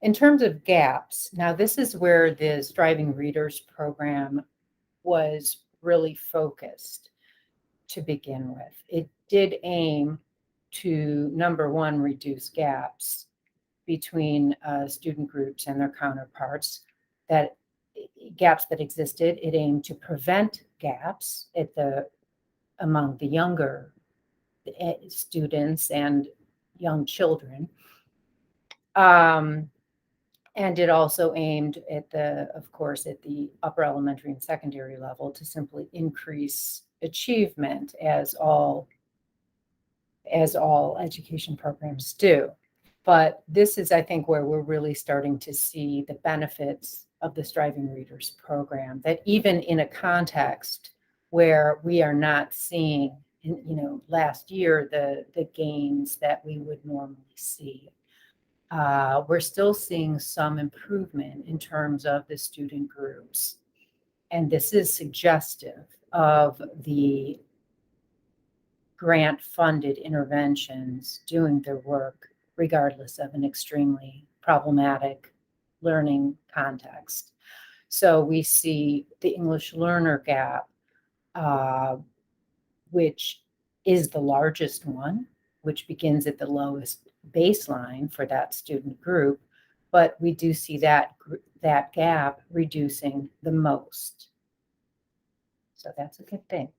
In terms of gaps, now this is where the Striving Readers program was really focused to begin with. It did aim to, number one, reduce gaps between student groups and their counterparts, gaps that existed. It aimed to prevent gaps among the younger students and young children. And it also aimed at of course, at the upper elementary and secondary level to simply increase achievement as all education programs do. But this is, I think, where we're really starting to see the benefits of the Striving Readers program, that even in a context where we are not seeing, last year, the gains that we would normally see, we're still seeing some improvement in terms of the student groups. And this is suggestive of the grant-funded interventions doing their work regardless of an extremely problematic learning context. So we see the English learner gap, which is the largest one, which begins at the lowest baseline for that student group, but we do see that gap reducing the most. So that's a good thing.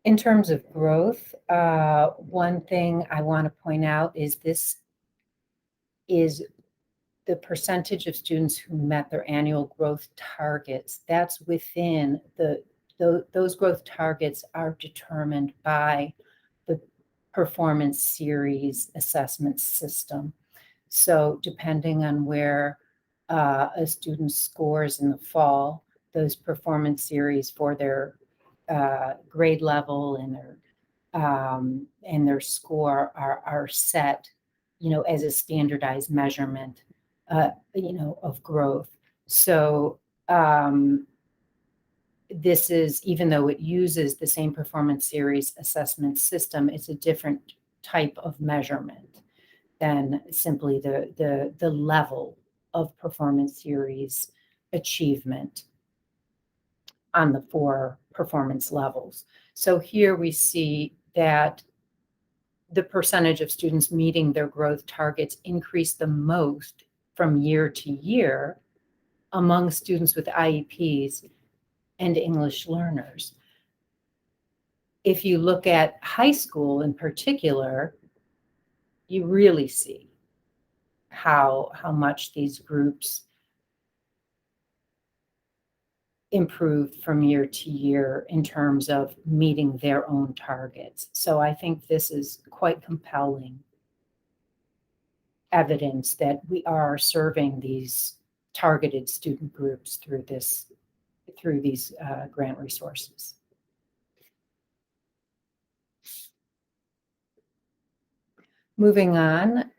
In terms of growth, one thing I want to point out is this is the percentage of students who met their annual growth targets. That's within those growth targets are determined by the performance series assessment system. So depending on where a student scores in the fall, those performance series for their grade level and their score are set, as a standardized measurement, of growth. So this is, even though it uses the same performance series assessment system, it's a different type of measurement than simply the level of performance series achievement on the 4 performance levels. So here we see that the percentage of students meeting their growth targets increased the most from year to year among students with IEPs and English learners. If you look at high school in particular, you really see how much these groups improved from year to year in terms of meeting their own targets. So I think this is quite compelling evidence that we are serving these targeted student groups through these grant resources. Moving on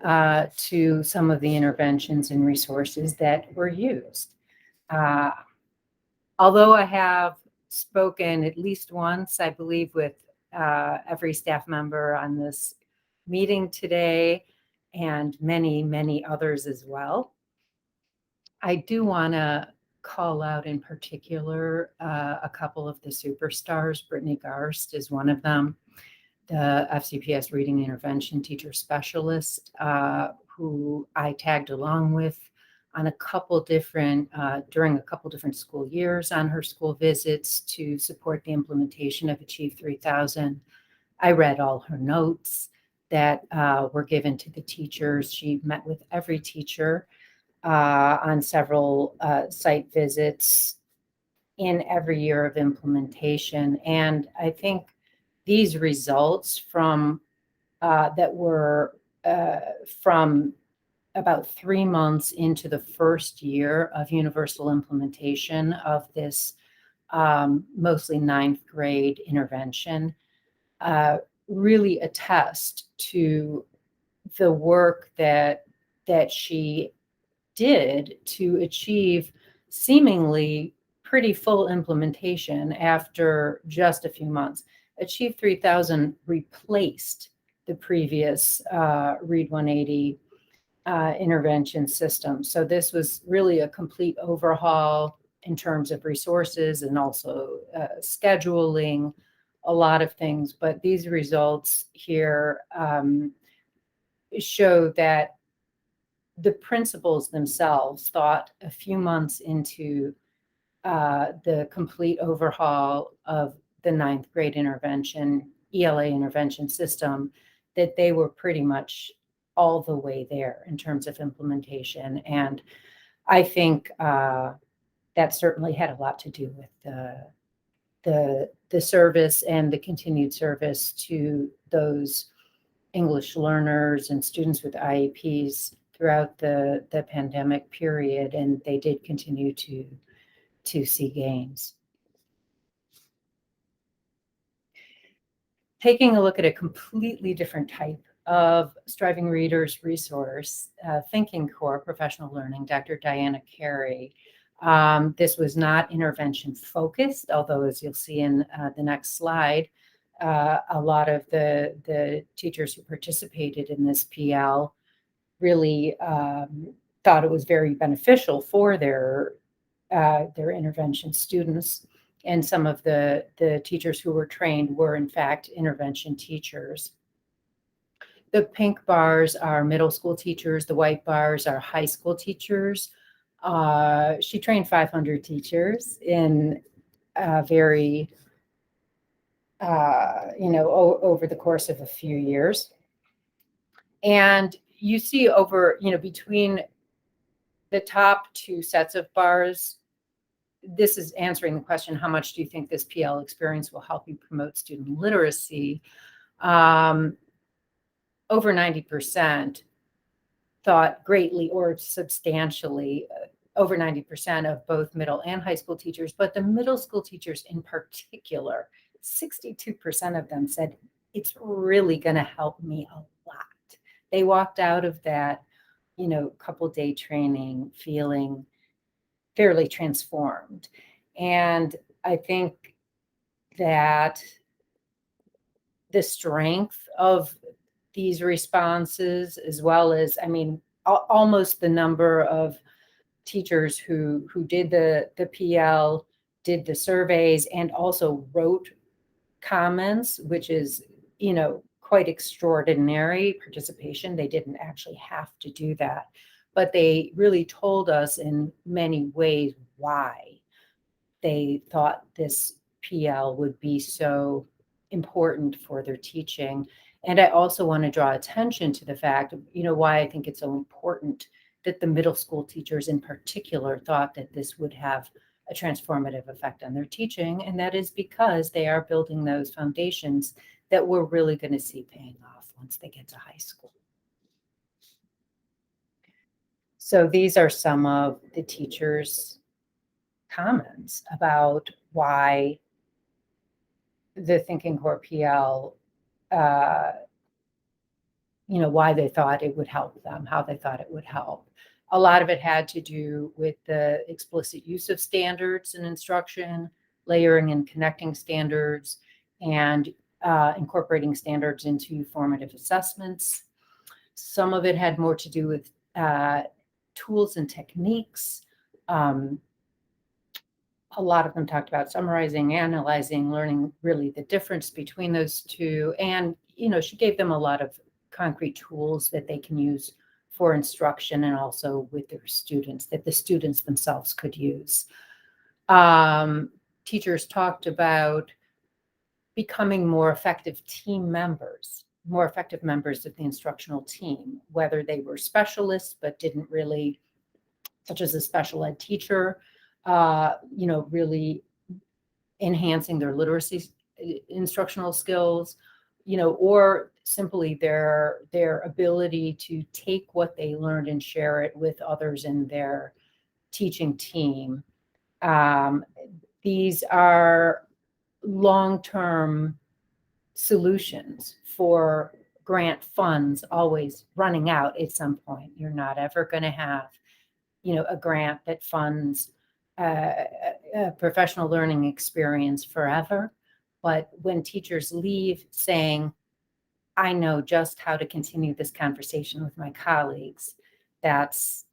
to some of the interventions and resources that were used. Although I have spoken at least once, I believe, with every staff member on this meeting today, and many, many others as well, I do want to call out in particular a couple of the superstars. Brittany Garst is one of them, the FCPS reading intervention teacher specialist, who I tagged along with on a couple different, during a couple different school years on her school visits to support the implementation of Achieve 3000. I read all her notes that were given to the teachers. She met with every teacher on several site visits in every year of implementation. And I think these results from that were from about 3 months into the first year of universal implementation of this mostly 9th grade intervention really attest to the work that she did to achieve seemingly pretty full implementation after just a few months. Achieve 3000 replaced the previous Read 180 intervention system. So this was really a complete overhaul in terms of resources and also scheduling, a lot of things. But these results here show that the principals themselves thought a few months into the complete overhaul of the 9th grade intervention, ELA intervention system, that they were pretty much all the way there in terms of implementation. And I think that certainly had a lot to do with the service and the continued service to those English learners and students with IEPs throughout the pandemic period. And they did continue to see gains. Taking a look at a completely different type of Striving Readers resource, Thinking Core Professional Learning, Dr. Diana Carey. This was not intervention focused, although as you'll see in the next slide, a lot of the teachers who participated in this PL really thought it was very beneficial for their intervention students. And some of the teachers who were trained were in fact intervention teachers. The pink bars are middle school teachers. The white bars are high school teachers. She trained 500 teachers in very, over the course of a few years. And you see over, between the top two sets of bars, this is answering the question, how much do you think this PL experience will help you promote student literacy? Over 90% thought greatly or substantially, over 90% of both middle and high school teachers, but the middle school teachers in particular, 62% of them said, it's really going to help me a lot. They walked out of that, couple day training feeling fairly transformed. And I think that the strength of these responses, as well as, almost the number of teachers who did the PL, did the surveys, and also wrote comments, which is, quite extraordinary participation. They didn't actually have to do that. but they really told us in many ways why they thought this PL would be so important for their teaching. And I also want to draw attention to the fact, why I think it's so important that the middle school teachers in particular thought that this would have a transformative effect on their teaching. And that is because they are building those foundations that we're really going to see paying off once they get to high school. So these are some of the teachers' comments about why the Thinking Core PL, why they thought it would help them, how they thought it would help. A lot of it had to do with the explicit use of standards in instruction, layering and connecting standards, and incorporating standards into formative assessments. Some of it had more to do with tools and techniques. A lot of them talked about summarizing, analyzing, learning really the difference between those two. And, she gave them a lot of concrete tools that they can use for instruction and also with their students that the students themselves could use. Teachers talked about becoming more effective team members, more effective members of the instructional team, whether they were specialists but didn't really, such as a special ed teacher, really enhancing their literacy instructional skills, or simply their ability to take what they learned and share it with others in their teaching team. These are long-term solutions for grant funds always running out at some point. You're not ever going to have, a grant that funds a professional learning experience forever. But when teachers leave saying, I know just how to continue this conversation with my colleagues, that's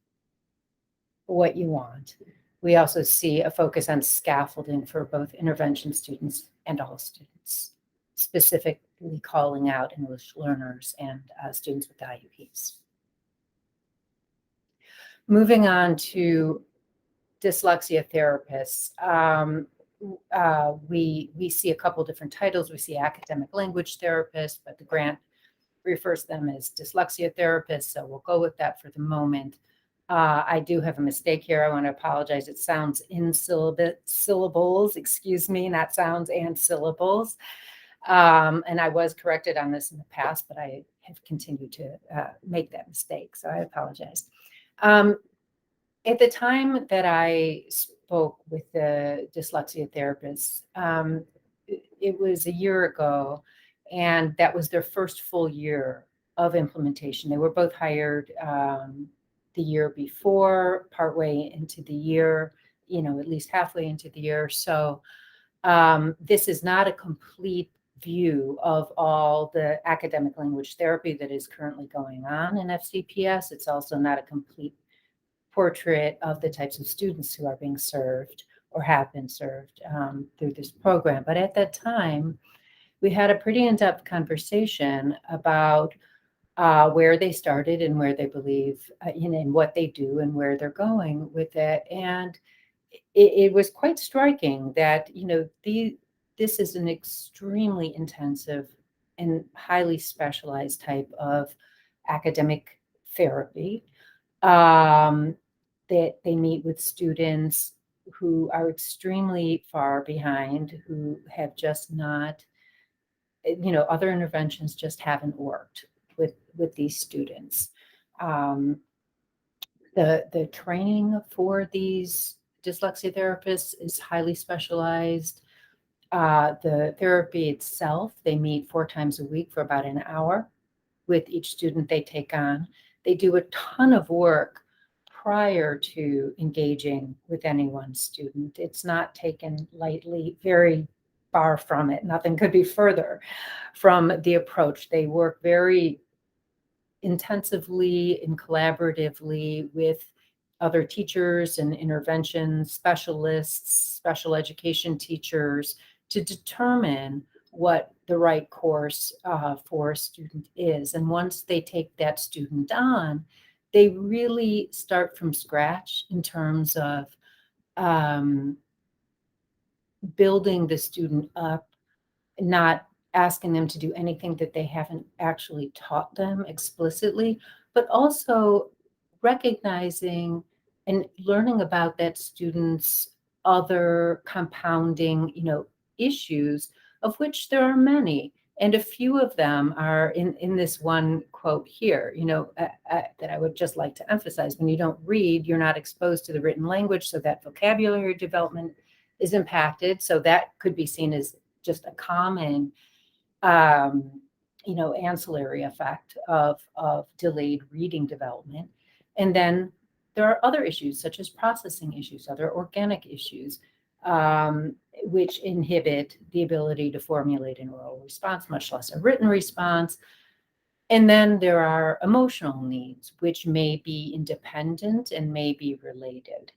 what you want. We also see a focus on scaffolding for both intervention students and all students, specifically calling out English learners and students with IEPs. Moving on to dyslexia therapists. We see a couple different titles. We see academic language therapists, but the grant refers to them as dyslexia therapists, so we'll go with that for the moment. I do have a mistake here. I want to apologize. It sounds in syllables, excuse me, not sounds and syllables. And I was corrected on this in the past, but I have continued to make that mistake, so I apologize. At the time that I spoke with the dyslexia therapists, it was a year ago, and that was their first full year of implementation. They were both hired the year before, partway into the year, at least halfway into the year. So this is not a complete view of all the academic language therapy that is currently going on in FCPS. It's also not a complete portrait of the types of students who are being served or have been served through this program. But at that time, we had a pretty in-depth conversation about where they started and where they believe, and what they do and where they're going with it. And it was quite striking that, this is an extremely intensive and highly specialized type of academic therapy. That they meet with students who are extremely far behind, who have just not, other interventions just haven't worked with these students. The training for these dyslexia therapists is highly specialized. The therapy itself, they meet 4 times a week for about an hour with each student they take on. They do a ton of work prior to engaging with any one student. It's not taken lightly, very far from it. Nothing could be further from the approach. They work very intensively and collaboratively with other teachers and intervention specialists, special education teachers, to determine what the right course for a student is. And once they take that student on, they really start from scratch in terms of building the student up, not asking them to do anything that they haven't actually taught them explicitly, but also recognizing and learning about that student's other compounding, issues, of which there are many. And a few of them are in this one quote here, that I would just like to emphasize. When you don't read, you're not exposed to the written language, so that vocabulary development is impacted. So that could be seen as just a common, ancillary effect of delayed reading development. And then there are other issues, such as processing issues, other organic issues, which inhibit the ability to formulate an oral response, much less a written response. And then there are emotional needs, which may be independent and may be related.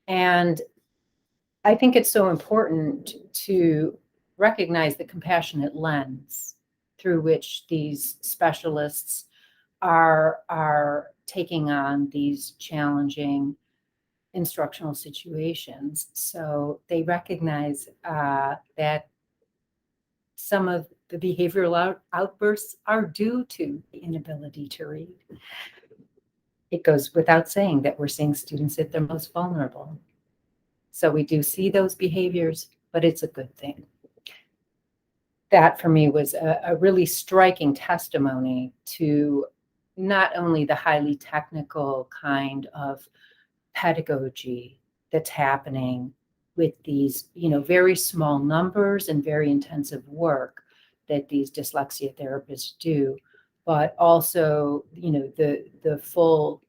And I think it's so important to recognize the compassionate lens through which these specialists are taking on these challenging instructional situations. So they recognize that some of the behavioral outbursts are due to the inability to read. It goes without saying that we're seeing students at their most vulnerable. So we do see those behaviors, but it's a good thing. That for me was a really striking testimony to not only the highly technical kind of pedagogy that's happening with these, very small numbers and very intensive work that these dyslexia therapists do, but also, the full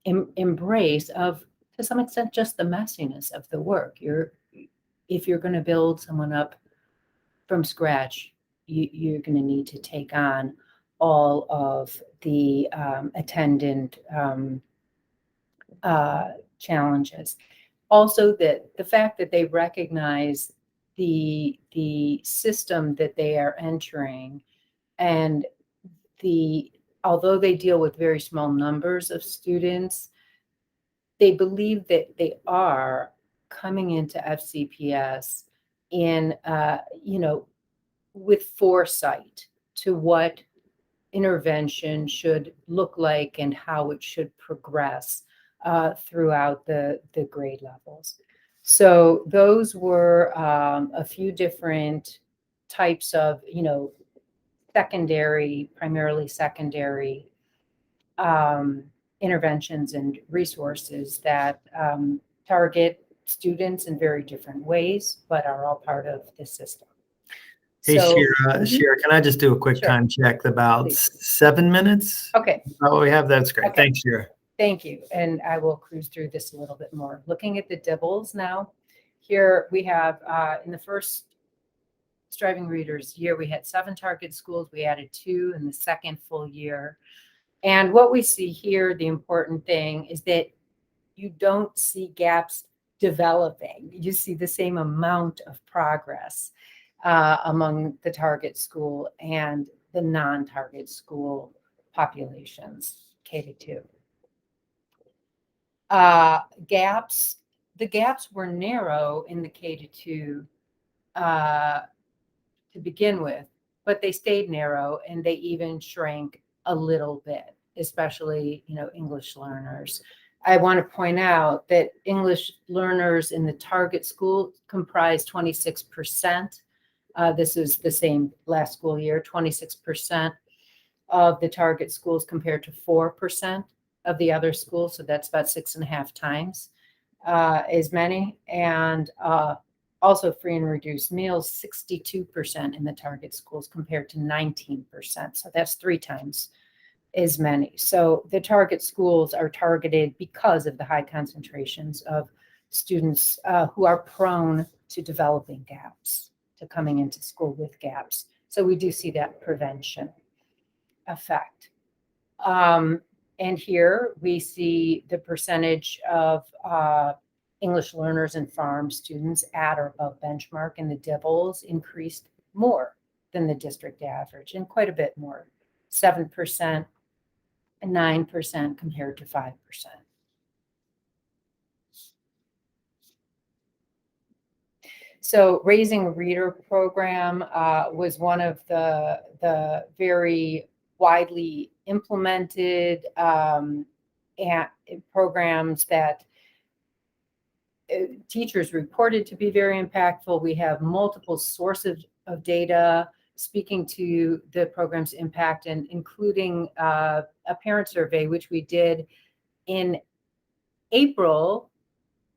embrace of, to some extent, just the messiness of the work. If you're going to build someone up from scratch, you're going to need to take on all of the attendant challenges. Also, that the fact that they recognize the system that they are entering, and although they deal with very small numbers of students, they believe that they are coming into FCPS in, with foresight to what intervention should look like and how it should progress throughout the grade levels. So those were a few different types of, primarily secondary interventions and resources that target students in very different ways, but are all part of the system. Hey, So, Shira, can I just do a quick Sure. time check? About Please. 7 minutes? Okay. Oh, we have, that's great. Okay. Thanks, Shira. Thank you. And I will cruise through this a little bit more. Looking at the dibbles now, here we have in the first striving readers year, we had 7 target schools. We added 2 in the second full year. And what we see here, the important thing is that you don't see gaps developing. You see the same amount of progress among the target school and the non-target school populations, K-2. The gaps were narrow in the K-2 to begin with, but they stayed narrow and they even shrank a little bit, especially, English learners. I want to point out that English learners in the target school comprise 26%. This is the same last school year, 26% of the target schools compared to 4% of the other schools. So that's about 6.5 times as many. And also free and reduced meals, 62% in the target schools compared to 19%. So that's 3 times as many. So the target schools are targeted because of the high concentrations of students who are prone to developing gaps, to coming into school with gaps. So we do see that prevention effect. And here we see the percentage of English learners and farm students at or above benchmark, and the dibbles increased more than the district average, and quite a bit more, 7% 9% compared to 5%. So Raising a Reader program was one of the very widely implemented programs that teachers reported to be very impactful. We have multiple sources of data speaking to the program's impact, and including a parent survey, which we did in April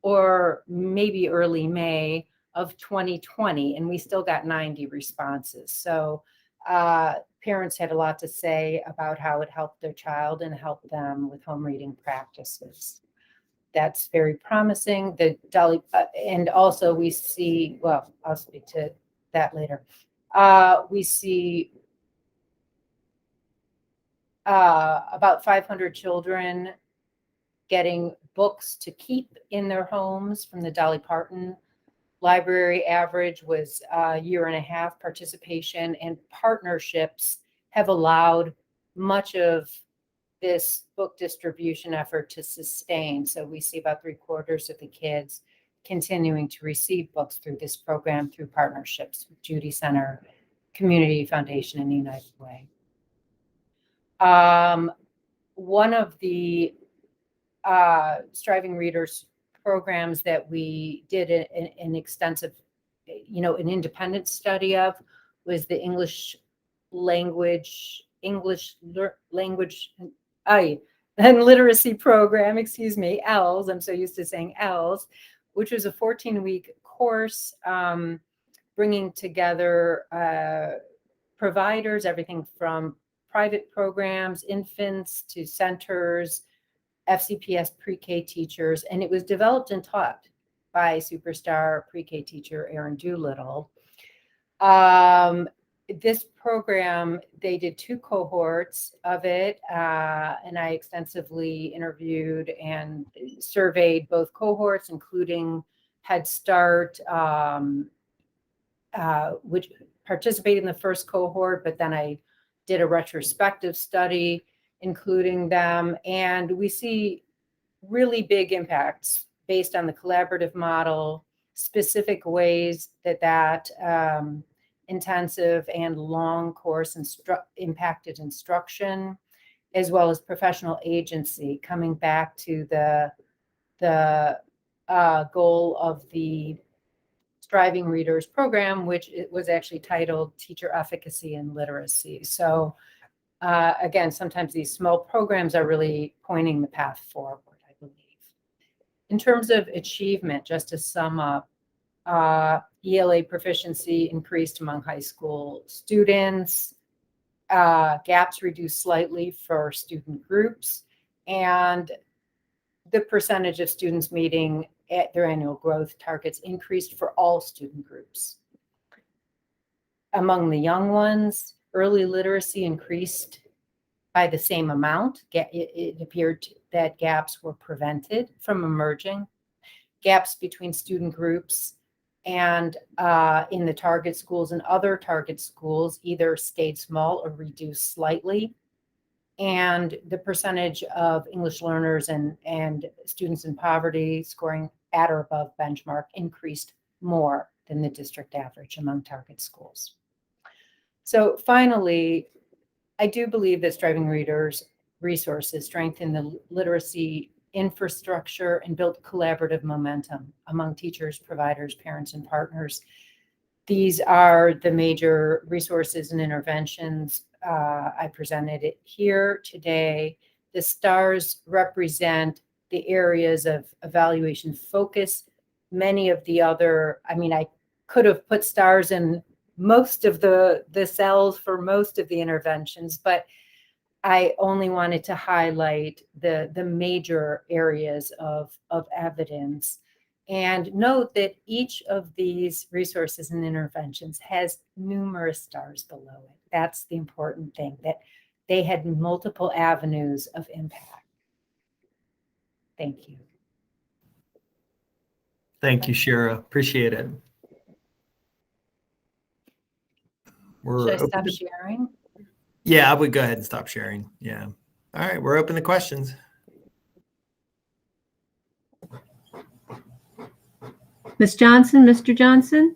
or maybe early May of 2020, and we still got 90 responses. So parents had a lot to say about how it helped their child and helped them with home reading practices. That's very promising. The Dolly, and also we see, well, I'll speak to that later. We see about 500 children getting books to keep in their homes from the Dolly Parton Library. Average was a year and a half participation, and partnerships have allowed much of this book distribution effort to sustain. So we see about 3/4 of the kids continuing to receive books through this program through partnerships with Judy Center, Community Foundation, and United Way. One of the Striving Readers programs that we did an extensive, an independent study of was the English language and literacy program, ELLS. I'm so used to saying ELLS, which was a 14-week course bringing together providers, everything from private programs, infants to centers, FCPS pre-K teachers, and it was developed and taught by superstar pre-K teacher Erin Doolittle. This program, they did 2 cohorts of it, and I extensively interviewed and surveyed both cohorts, including Head Start, which participated in the first cohort, but then I did a retrospective study including them, and we see really big impacts based on the collaborative model, specific ways that intensive and long course impacted instruction, as well as professional agency, coming back to the goal of the Striving Readers program, which it was actually titled Teacher Efficacy and Literacy. So again, sometimes these small programs are really pointing the path forward, I believe. In terms of achievement, just to sum up, ELA proficiency increased among high school students, gaps reduced slightly for student groups, and the percentage of students meeting at their annual growth targets increased for all student groups. Among the young ones, early literacy increased by the same amount. It appeared that gaps were prevented from emerging. Gaps between student groups and in the target schools and other target schools either stayed small or reduced slightly. And the percentage of English learners and students in poverty scoring at or above benchmark increased more than the district average among target schools. So finally, I do believe that Striving Readers resources strengthen the literacy infrastructure and build collaborative momentum among teachers, providers, parents, and partners. These are the major resources and interventions. I presented it here today. The stars represent the areas of evaluation focus. Many of the other, I could have put stars in most of the cells for most of the interventions, but I only wanted to highlight the major areas of evidence. And note that each of these resources and interventions has numerous stars below it. That's the important thing, that they had multiple avenues of impact. Thank you. Thank you, Shira. Appreciate it. Should I stop sharing? Yeah, I would go ahead and stop sharing. Yeah. All right, we're open to questions. Ms. Johnson, Mr. Johnson?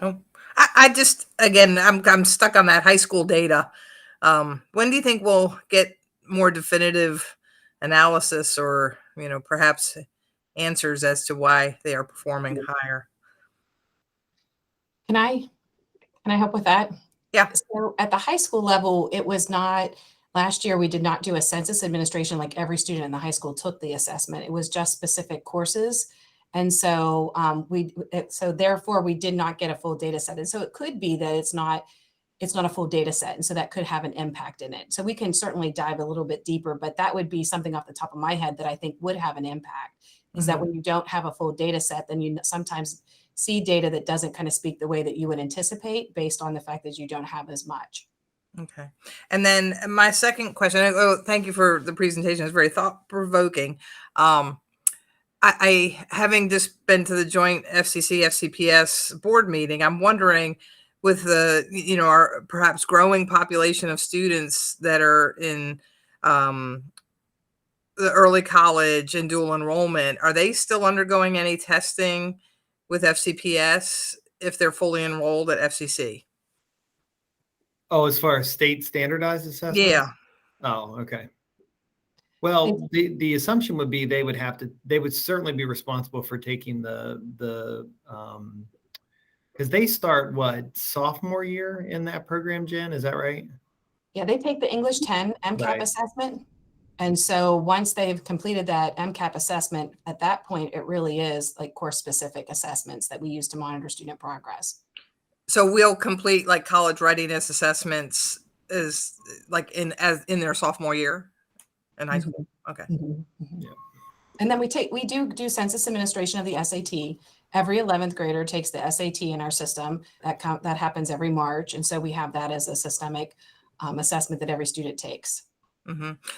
Oh, I just, again, I'm stuck on that high school data. When do you think we'll get more definitive analysis or, perhaps answers as to why they are performing higher? Can I help with that? Yeah. So at the high school level, it was not, last year we did not do a census administration like every student in the high school took the assessment. It was just specific courses. And so therefore we did not get a full data set. And so it could be that it's not a full data set. And so that could have an impact in it. So we can certainly dive a little bit deeper, but that would be something off the top of my head that I think would have an impact, is that when you don't have a full data set, then you sometimes see data that doesn't kind of speak the way that you would anticipate based on the fact that you don't have as much. Okay. And then my second question, thank you for the presentation. It's very thought provoking. I having just been to the joint FCC FCPS board meeting, I'm wondering, with the, our perhaps growing population of students that are in the early college and dual enrollment, are they still undergoing any testing with FCPS if they're fully enrolled at FCC? Oh, as far as state standardized assessments? Yeah. Oh, okay. Well, the assumption would be they would certainly be responsible for taking because they start sophomore year in that program, Jen, is that right? Yeah, they take the English 10 MCAP Right. assessment. And so once they've completed that MCAP assessment, at that point, it really is like course specific assessments that we use to monitor student progress. So we'll complete like college readiness assessments is like in their sophomore year in high school. Okay. Yeah. And then we do census administration of the SAT. Every 11th grader takes the SAT in our system. That happens every March. And so we have that as a systemic assessment that every student takes.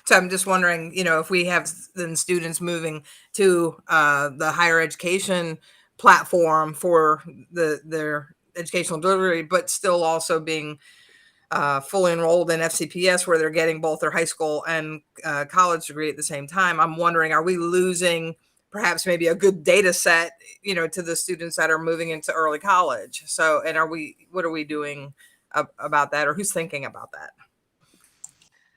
So I'm just wondering, if we have then students moving to the higher education platform for their educational delivery, but still also being fully enrolled in FCPS, where they're getting both their high school and college degree at the same time. I'm wondering, are we losing perhaps maybe a good data set, to the students that are moving into early college? So, and what are we doing about that, or who's thinking about that?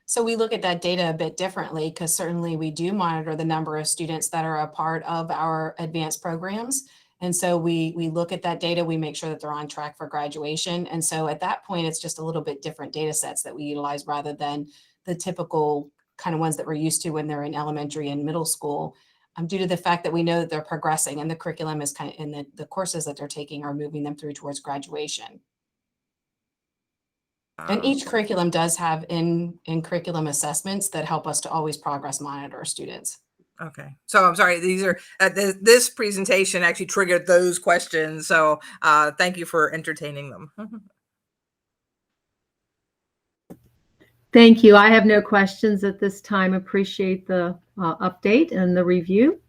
So we look at that data a bit differently, because certainly we do monitor the number of students that are a part of our advanced programs. And so we look at that data, we make sure that they're on track for graduation. And so at that point, it's just a little bit different data sets that we utilize rather than the typical kind of ones that we're used to when they're in elementary and middle school, due to the fact that we know that they're progressing and the curriculum is kind of, and the courses that they're taking are moving them through towards graduation. And each curriculum does have in curriculum assessments that help us to always progress monitor our students. Okay. So I'm sorry, these are this presentation actually triggered those questions. So thank you for entertaining them. Thank you. I have no questions at this time. Appreciate the update and the review.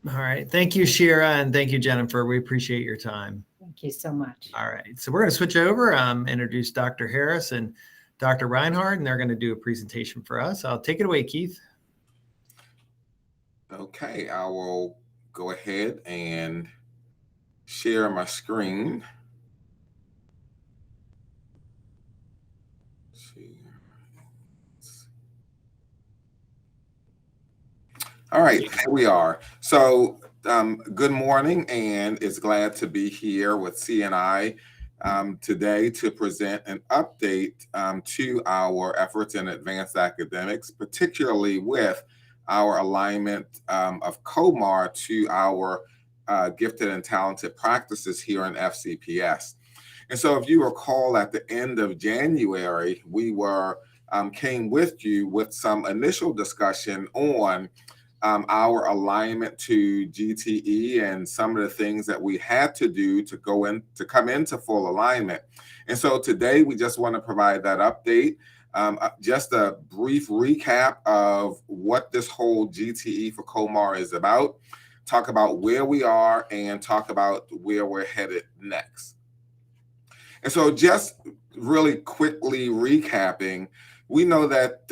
All right. Thank you, Shira, and thank you, Jennifer. We appreciate your time. Thank you so much. All right. So we're going to switch over, introduce Dr. Harris and Dr. Reinhardt, and they're going to do a presentation for us. I'll take it away, Keith. Okay, I will go ahead and share my screen. All right, here we are. So good morning, and it's glad to be here with CNI today to present an update to our efforts in advanced academics, particularly with our alignment of COMAR to our gifted and talented practices here in FCPS. And so if you recall, at the end of January, we came with you with some initial discussion on our alignment to GTE and some of the things that we had to do to come into full alignment. And so today we just want to provide that update. Just a brief recap of what this whole GTE for COMAR is about, talk about where we are, and talk about where we're headed next. And so just really quickly recapping, we know that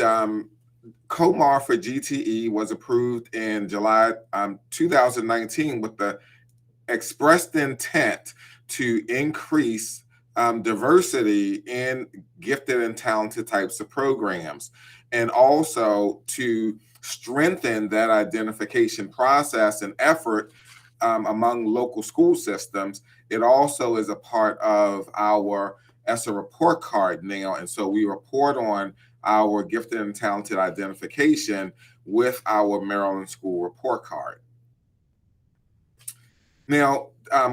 COMAR for GTE was approved in July 2019 with the expressed intent to increase diversity in gifted and talented types of programs, and also to strengthen that identification process and effort among local school systems. It also is a part of our ESSA report card now, and so we report on our gifted and talented identification with our Maryland School Report Card. Now,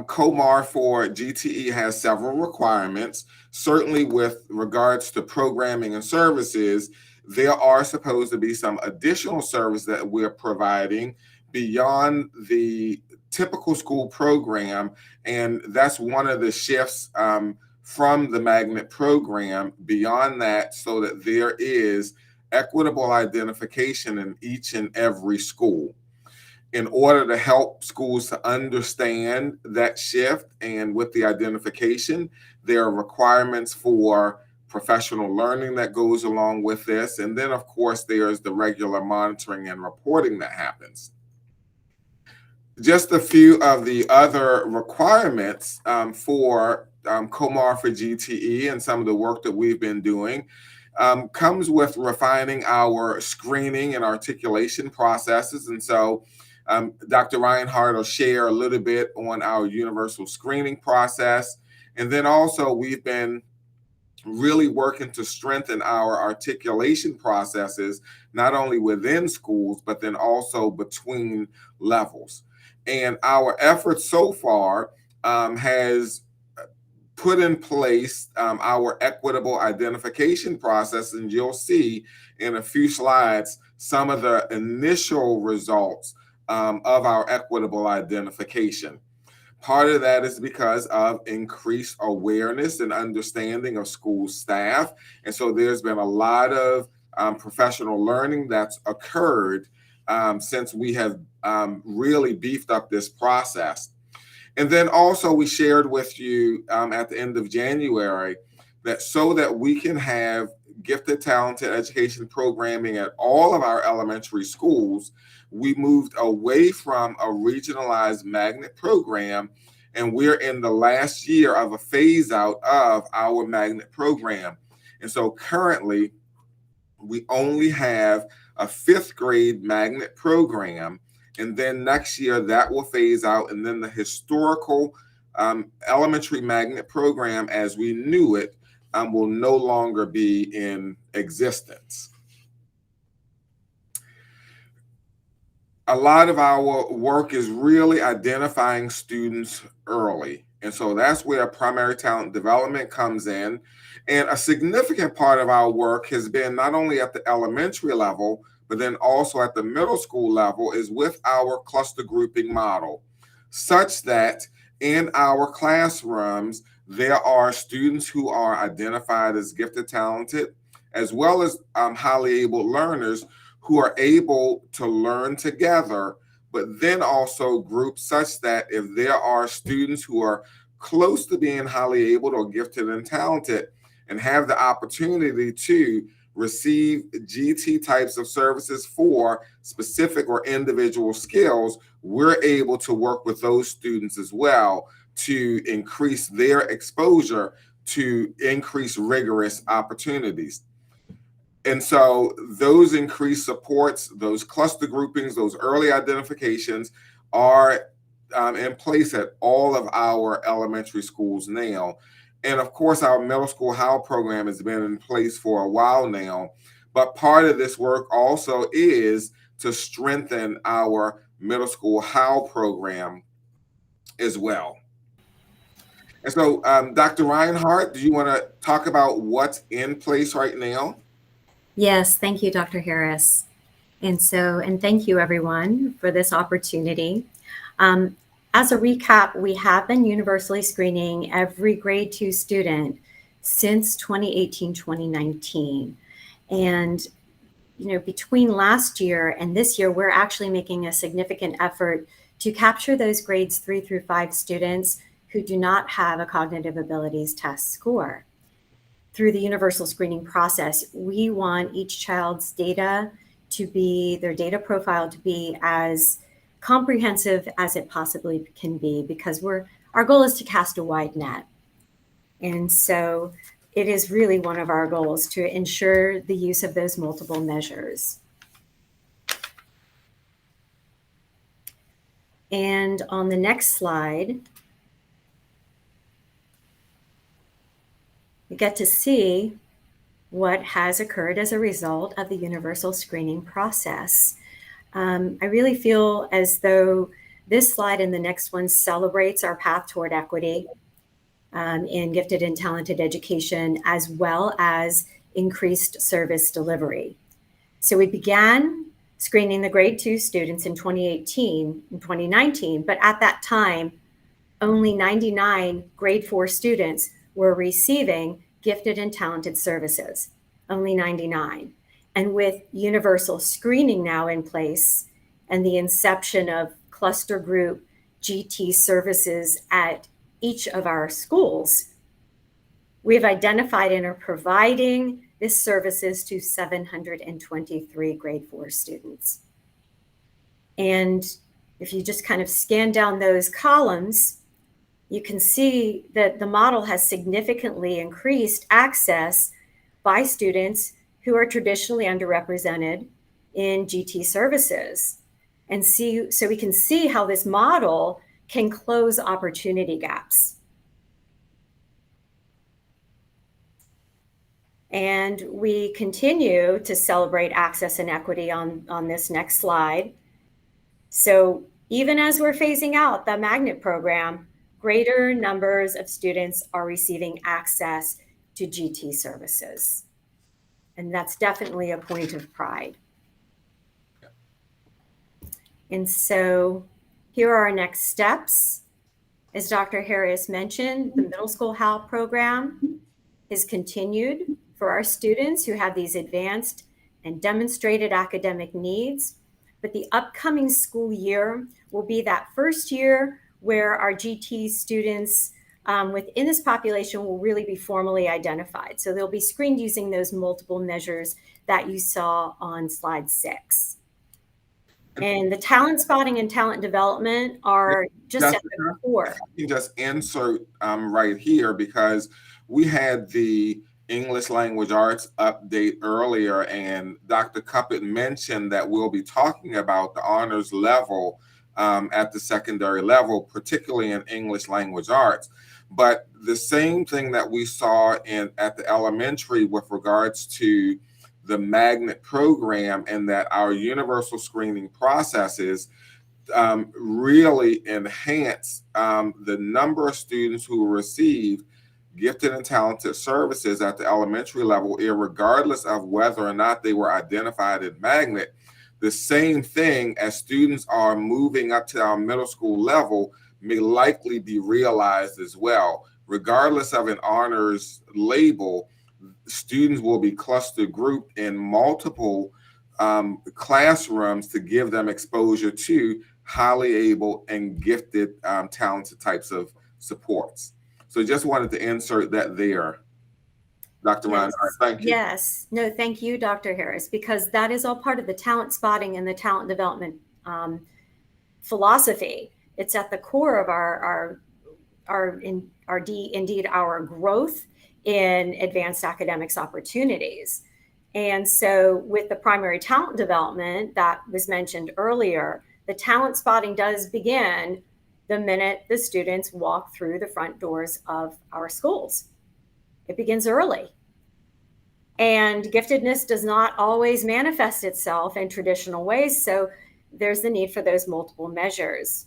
COMAR for GTE has several requirements. Certainly with regards to programming and services, there are supposed to be some additional service that we're providing beyond the typical school program, and that's one of the shifts from the magnet program beyond that, so that there is equitable identification in each and every school. In order to help schools to understand that shift and with the identification, there are requirements for professional learning that goes along with this. And then, of course, there's the regular monitoring and reporting that happens. Just a few of the other requirements for COMAR for GTE and some of the work that we've been doing comes with refining our screening and articulation processes. And so Dr. Reinhardt will share a little bit on our universal screening process. And then also we've been really working to strengthen our articulation processes, not only within schools, but then also between levels. And our efforts so far has put in place our equitable identification process, and you'll see in a few slides some of the initial results of our equitable identification. Part of that is because of increased awareness and understanding of school staff. And so there's been a lot of professional learning that's occurred since we have really beefed up this process. And then also we shared with you at the end of January that so that we can have gifted, talented education programming at all of our elementary schools, we moved away from a regionalized magnet program, and we're in the last year of a phase out of our magnet program. And so currently we only have a 5th grade magnet program, and then next year that will phase out, and then the historical elementary magnet program as we knew it will no longer be in existence. A lot of our work is really identifying students early. And so that's where primary talent development comes in. And a significant part of our work has been not only at the elementary level, but then also at the middle school level, is with our cluster grouping model, such that in our classrooms, there are students who are identified as gifted, talented, as well as highly able learners who are able to learn together, but then also group such that if there are students who are close to being highly able or gifted and talented and have the opportunity to receive GT types of services for specific or individual skills, we're able to work with those students as well to increase their exposure to increase rigorous opportunities. And so those increased supports, those cluster groupings, those early identifications are in place at all of our elementary schools now. And of course, our middle school HOW program has been in place for a while now. But part of this work also is to strengthen our middle school HOW program as well. And so, Dr. Reinhardt, do you want to talk about what's in place right now? Yes, thank you, Dr. Harris. And thank you everyone for this opportunity. As a recap, we have been universally screening every grade 2 student since 2018-2019. And between last year and this year, we're actually making a significant effort to capture those grades 3 through 5 students who do not have a cognitive abilities test score. Through the universal screening process, we want each child's data to be, their data profile to be as comprehensive as it possibly can be, because our goal is to cast a wide net. And so it is really one of our goals to ensure the use of those multiple measures. And on the next slide, we get to see what has occurred as a result of the universal screening process. I really feel as though this slide and the next one celebrates our path toward equity in gifted and talented education, as well as increased service delivery. So we began screening the grade 2 students in 2018 and 2019, but at that time, only 99 grade 4 students were receiving gifted and talented services, only 99. And with universal screening now in place and the inception of cluster group GT services at each of our schools, we have identified and are providing this services to 723 grade 4 students. And if you just kind of scan down those columns, you can see that the model has significantly increased access by students who are traditionally underrepresented in GT services. And so we can see how this model can close opportunity gaps. And we continue to celebrate access and equity on this next slide. So even as we're phasing out the magnet program, greater numbers of students are receiving access to GT services. And that's definitely a point of pride. And so here are our next steps. As Dr. Harris mentioned, the middle school HAL program is continued for our students who have these advanced and demonstrated academic needs. But the upcoming school year will be that first year where our GT students within this population will really be formally identified. So they'll be screened using those multiple measures that you saw on slide 6. And the talent spotting and talent development are just at the core. You can just insert right here, because we had the English language arts update earlier, and Dr. Cuppet mentioned that we'll be talking about the honors level at the secondary level, particularly in English language arts. But the same thing that we saw at the elementary with regards to the magnet program, and that our universal screening processes really enhance the number of students who receive gifted and talented services at the elementary level, regardless of whether or not they were identified as magnet. The same thing as students are moving up to our middle school level may likely be realized as well. Regardless of an honors label, students will be cluster grouped in multiple classrooms to give them exposure to highly able and gifted, talented types of supports. So just wanted to insert that there. Dr. Yes. Reinhardt, thank you. Yes. No, thank you, Dr. Harris, because that is all part of the talent spotting and the talent development philosophy. It's at the core of our growth in advanced academics opportunities. And so with the primary talent development that was mentioned earlier, the talent spotting does begin the minute the students walk through the front doors of our schools. It begins early. And giftedness does not always manifest itself in traditional ways, so there's the need for those multiple measures.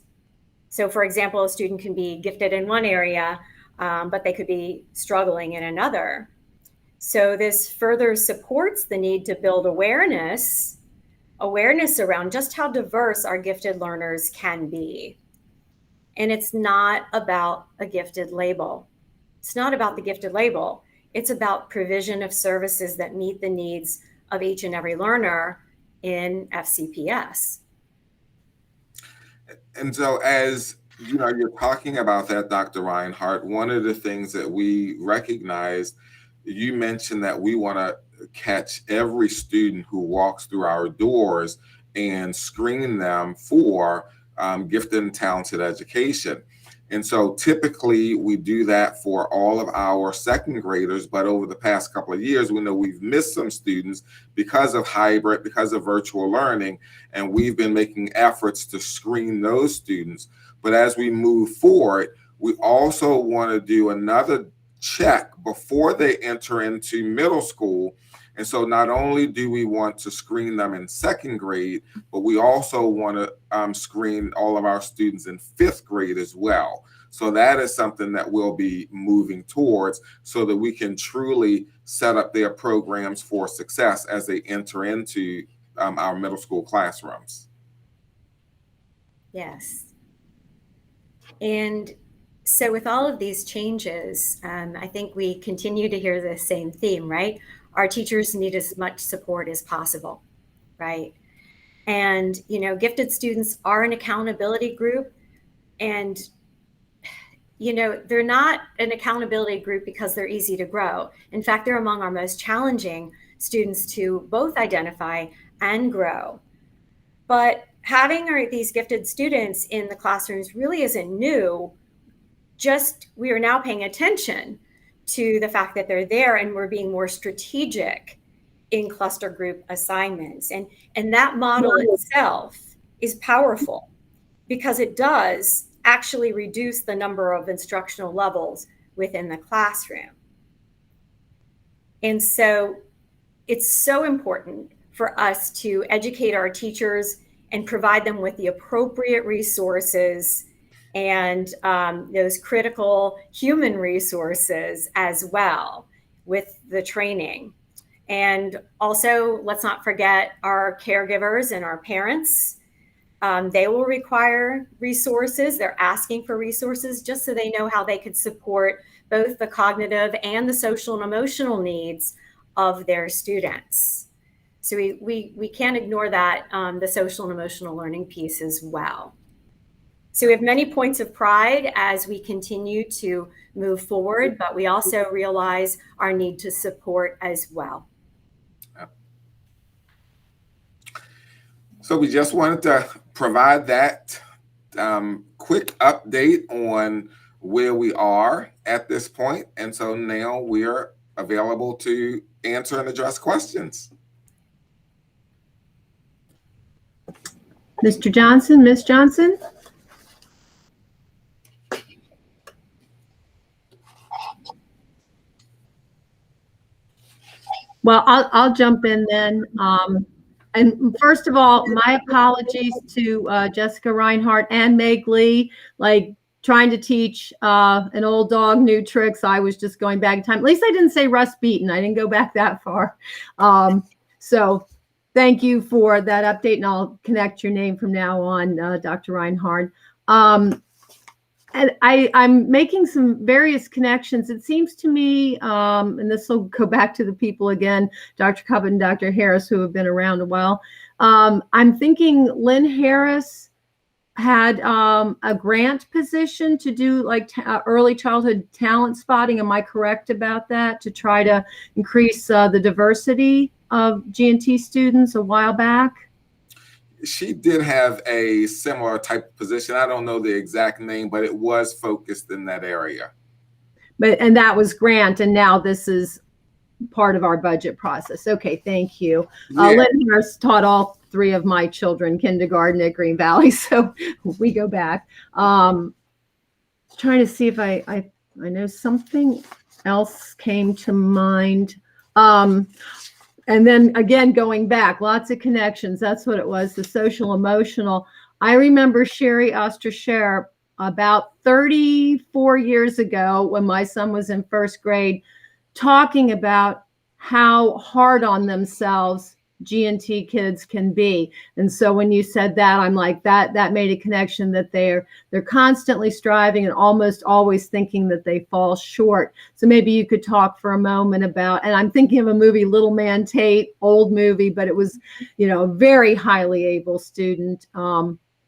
So for example, a student can be gifted in one area, but they could be struggling in another. So this further supports the need to build awareness around just how diverse our gifted learners can be. And it's not about a gifted label. It's not about the gifted label. It's about provision of services that meet the needs of each and every learner in FCPS. And so as You're talking about that, Dr. Reinhardt. One of the things that we recognize, you mentioned that we want to catch every student who walks through our doors and screen them for gifted and talented education. And so typically we do that for all of our second graders, but over the past couple of years, we know we've missed some students because of hybrid, because of virtual learning, and we've been making efforts to screen those students. But as we move forward, we also want to do another check before they enter into middle school. And so not only do we want to screen them in second grade, but we also want to screen all of our students in fifth grade as well. So that is something that we'll be moving towards so that we can truly set up their programs for success as they enter into our middle school classrooms. Yes. And so with all of these changes, I think we continue to hear the same theme, right? Our teachers need as much support as possible, right? And, gifted students are an accountability group, and, they're not an accountability group because they're easy to grow. In fact, they're among our most challenging students to both identify and grow. But having these gifted students in the classrooms really isn't new. Just we are now paying attention to the fact that they're there, and we're being more strategic in cluster group assignments. And that model itself is powerful because it does actually reduce the number of instructional levels within the classroom. And so it's so important for us to educate our teachers and provide them with the appropriate resources and those critical human resources as well with the training. And also, let's not forget our caregivers and our parents. They will require resources. They're asking for resources just so they know how they could support both the cognitive and the social and emotional needs of their students. So we can't ignore that, the social and emotional learning piece as well. So we have many points of pride as we continue to move forward, but we also realize our need to support as well. So we just wanted to provide that quick update on where we are at this point. And so now we're available to answer and address questions. Mr. Johnson, Ms. Johnson? Well, I'll jump in then. And first of all, my apologies to Jessica Reinhardt and Meg Lee. Like trying to teach an old dog new tricks, I was just going back in time. At least I didn't say Russ Beaton. I didn't go back that far. So thank you for that update, and I'll connect your name from now on, Dr. Reinhardt. And I'm making some various connections. It seems to me, and this will go back to the people again, Dr. Cubbett and Dr. Harris, who have been around a while. I'm thinking Lynn Harris had a grant position to do like early childhood talent spotting. Am I correct about that? To try to increase the diversity of G&T students a while back? She did have a similar type of position. I don't know the exact name, but it was focused in that area. And that was grant, and now this is part of our budget process. Okay, thank you. Yeah. Lynn Harris taught all three of my children kindergarten at Green Valley, so we go back. Trying to see if I know something else came to mind. And then again, going back, lots of connections. That's what it was, the social emotional. I remember Sherry Osterscher about 34 years ago when my son was in first grade, talking about how hard on themselves G&T kids can be. And so when you said that, I'm like, that made a connection that they're constantly striving and almost always thinking that they fall short. So maybe you could talk for a moment about, and I'm thinking of a movie, Little Man Tate, old movie, but it was, a very highly able student.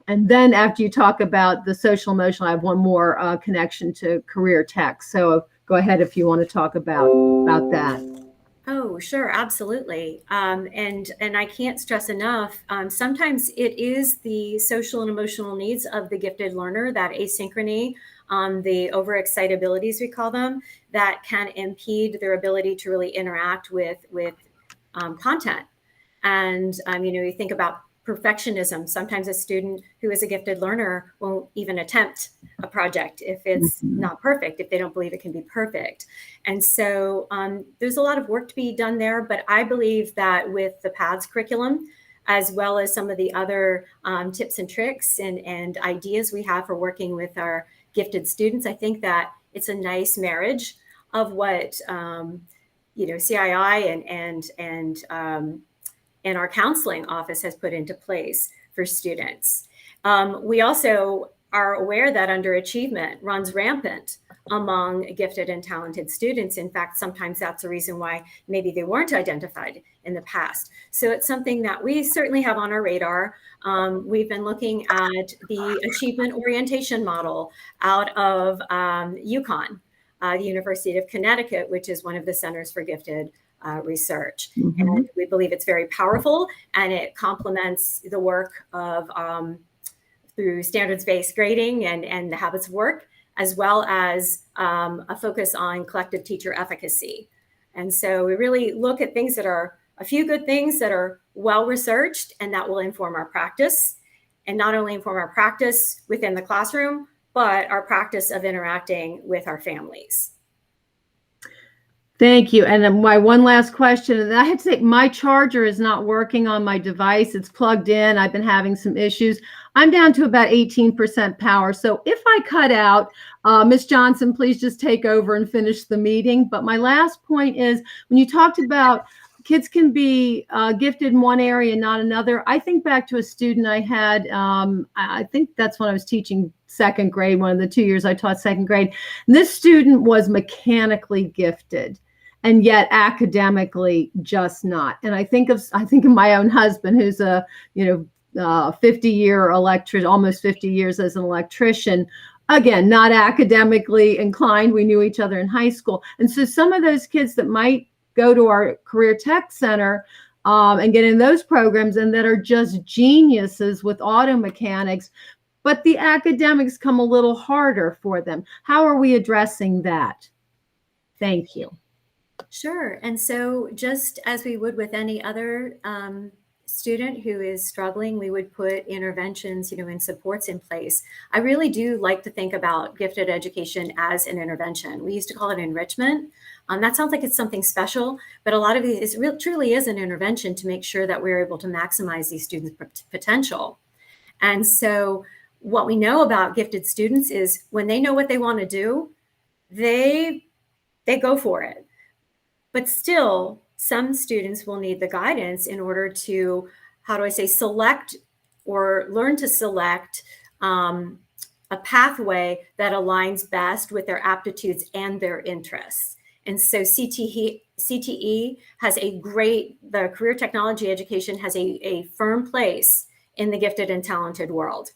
And then after you talk about the social emotional, I have one more connection to career tech. So go ahead if you want to talk about that. Oh, sure, absolutely. And I can't stress enough, sometimes it is the social and emotional needs of the gifted learner, that asynchrony, the overexcitabilities, we call them, that can impede their ability to really interact with content. And, you think about perfectionism. Sometimes a student who is a gifted learner won't even attempt a project if it's not perfect, if they don't believe it can be perfect. And so there's a lot of work to be done there. But I believe that with the PATHS curriculum, as well as some of the other tips and tricks and ideas we have for working with our gifted students, I think that it's a nice marriage of what CII and our counseling office has put into place for students. We also are aware that underachievement runs rampant among gifted and talented students. In fact, sometimes that's the reason why maybe they weren't identified in the past. So it's something that we certainly have on our radar. We've been looking at the achievement orientation model out of UConn, the University of Connecticut, which is one of the centers for gifted research. And we believe it's very powerful, and it complements the work of through standards-based grading and the habits of work, as well as a focus on collective teacher efficacy. And so we really look at things that are a few good things that are well-researched and that will inform our practice, and not only inform our practice within the classroom, but our practice of interacting with our families. Thank you. And then my one last question, and I had to say my charger is not working on my device. It's plugged in. I've been having some issues. I'm down to about 18% power. So if I cut out, Ms. Johnson, please just take over and finish the meeting. But my last point is, when you talked about kids can be gifted in one area, not another, I think back to a student I had, I think that's when I was teaching second grade, one of the 2 years I taught second grade. And this student was mechanically gifted, and yet academically just not. And I think of my own husband, who's a 50-year electrician, almost 50 years as an electrician. Again, not academically inclined. We knew each other in high school. And so some of those kids that might go to our Career Tech Center and get in those programs, and that are just geniuses with auto mechanics, but the academics come a little harder for them. How are we addressing that? Thank you. Sure. And so just as we would with any other student who is struggling, we would put interventions, and supports in place. I really do like to think about gifted education as an intervention. We used to call it enrichment. That sounds like it's something special, but a lot of it truly is an intervention to make sure that we're able to maximize these students' potential. And so what we know about gifted students is when they know what they want to do, they go for it. But still, some students will need the guidance in order to, select or learn to select a pathway that aligns best with their aptitudes and their interests. And so CTE has the career technology education has a firm place in the gifted and talented world,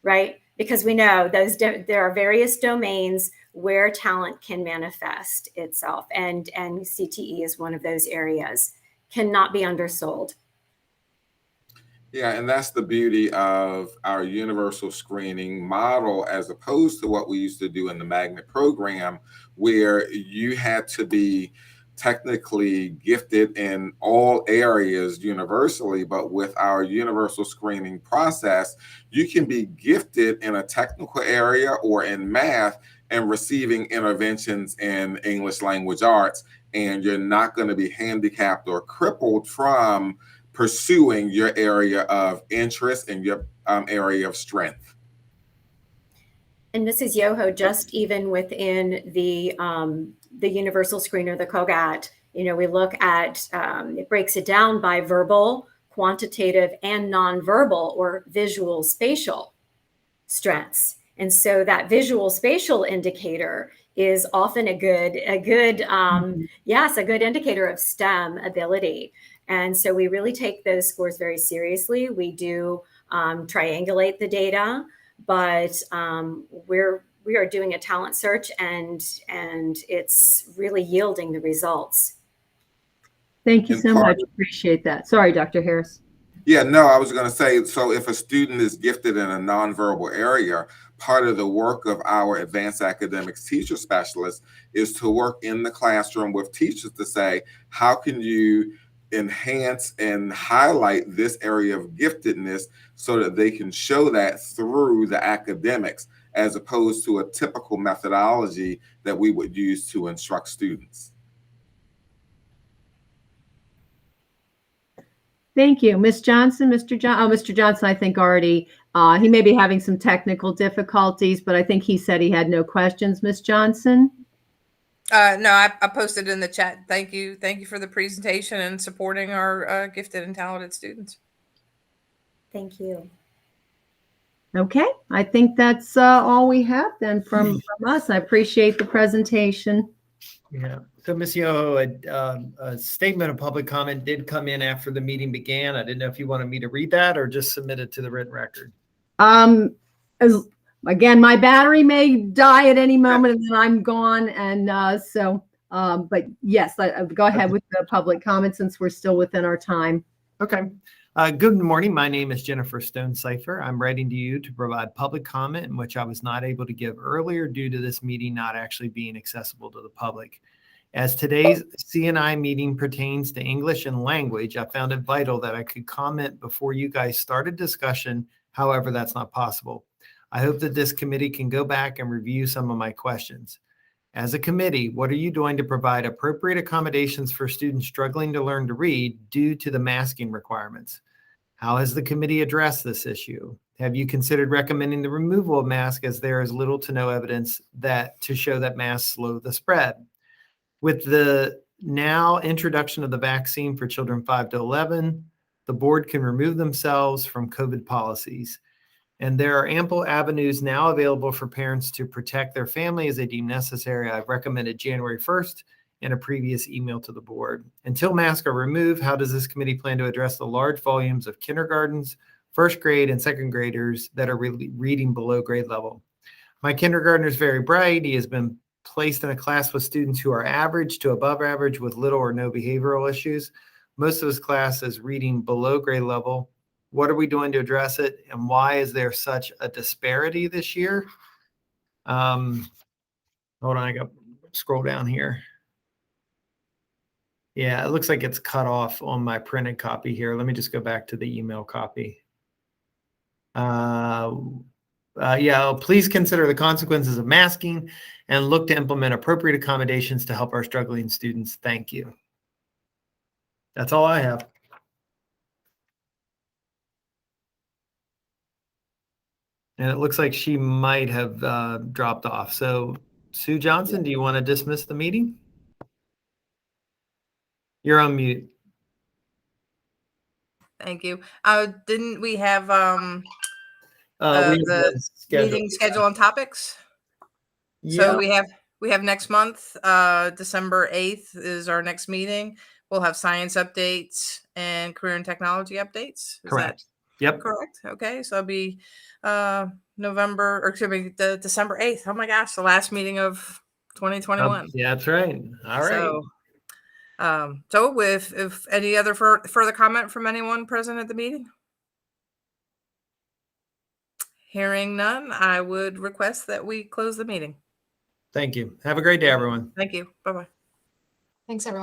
right? Because we know there are various domains where talent can manifest itself. And CTE is one of those areas, cannot be undersold. Yeah, and that's the beauty of our universal screening model, as opposed to what we used to do in the magnet program, where you had to be technically gifted in all areas universally. But with our universal screening process, you can be gifted in a technical area or in math and receiving interventions in English language arts, and you're not going to be handicapped or crippled from pursuing your area of interest and your area of strength. And this is Yoho, just even within the universal screener, the COGAT, we look at, it breaks it down by verbal, quantitative, and nonverbal or visual spatial strengths. And so that visual spatial indicator is often a good indicator of STEM ability. And so we really take those scores very seriously. We do triangulate the data, but we are doing a talent search, and it's really yielding the results. Thank you In so part- much. Appreciate that. Sorry, Dr. Harris. Yeah, no, I was going to say, so if a student is gifted in a nonverbal area, part of the work of our advanced academics teacher specialists is to work in the classroom with teachers to say, how can you enhance and highlight this area of giftedness so that they can show that through the academics, as opposed to a typical methodology that we would use to instruct students. Thank you. Ms. Johnson, Mr. Johnson, I think already, he may be having some technical difficulties, but I think he said he had no questions. Ms. Johnson? No, I posted in the chat. Thank you. Thank you for the presentation and supporting our gifted and talented students. Thank you. Okay, I think that's all we have then from us. I appreciate the presentation. Yeah. So, Ms. Yoho, a statement of public comment did come in after the meeting began. I didn't know if you wanted me to read that or just submit it to the written record. Again, my battery may die at any moment and then I'm gone. And but yes, go ahead with the public comment since we're still within our time. Okay. Good morning. My name is Jennifer Stone-Cipher. I'm writing to you to provide public comment in which I was not able to give earlier due to this meeting not actually being accessible to the public. As today's CNI meeting pertains to English and language, I found it vital that I could comment before you guys started discussion. However, that's not possible. I hope that this committee can go back and review some of my questions. As a committee, what are you doing to provide appropriate accommodations for students struggling to learn to read due to the masking requirements? How has the committee addressed this issue? Have you considered recommending the removal of masks, as there is little to no evidence to show that masks slow the spread? With the now introduction of the vaccine for children 5 to 11, the board can remove themselves from COVID policies. And there are ample avenues now available for parents to protect their family as they deem necessary. I've recommended January 1st in a previous email to the board. Until masks are removed, how does this committee plan to address the large volumes of kindergartens, first grade, and second graders that are reading below grade level? My kindergartner is very bright. He has been placed in a class with students who are average to above average with little or no behavioral issues. Most of his class is reading below grade level. What are we doing to address it? And why is there such a disparity this year? Hold on, I got to scroll down here. Yeah, it looks like it's cut off on my printed copy here. Let me just go back to the email copy. Yeah, please consider the consequences of masking and look to implement appropriate accommodations to help our struggling students. Thank you. That's all I have. And it looks like she might have dropped off. So, Sue Johnson, do you want to dismiss the meeting? You're on mute. Thank you. Didn't we have We the meeting schedule on topics? Yeah. So we have next month, December 8th is our next meeting. We'll have science updates and career and technology updates. Is Correct. Yep. correct? Okay, so it'll be December 8th. Oh my gosh, the last meeting of 2021. Yeah, that's right. All right. So if any other further comment from anyone present at the meeting? Hearing none, I would request that we close the meeting. Thank you. Have a great day, everyone. Thank you. Bye-bye. Thanks, everyone.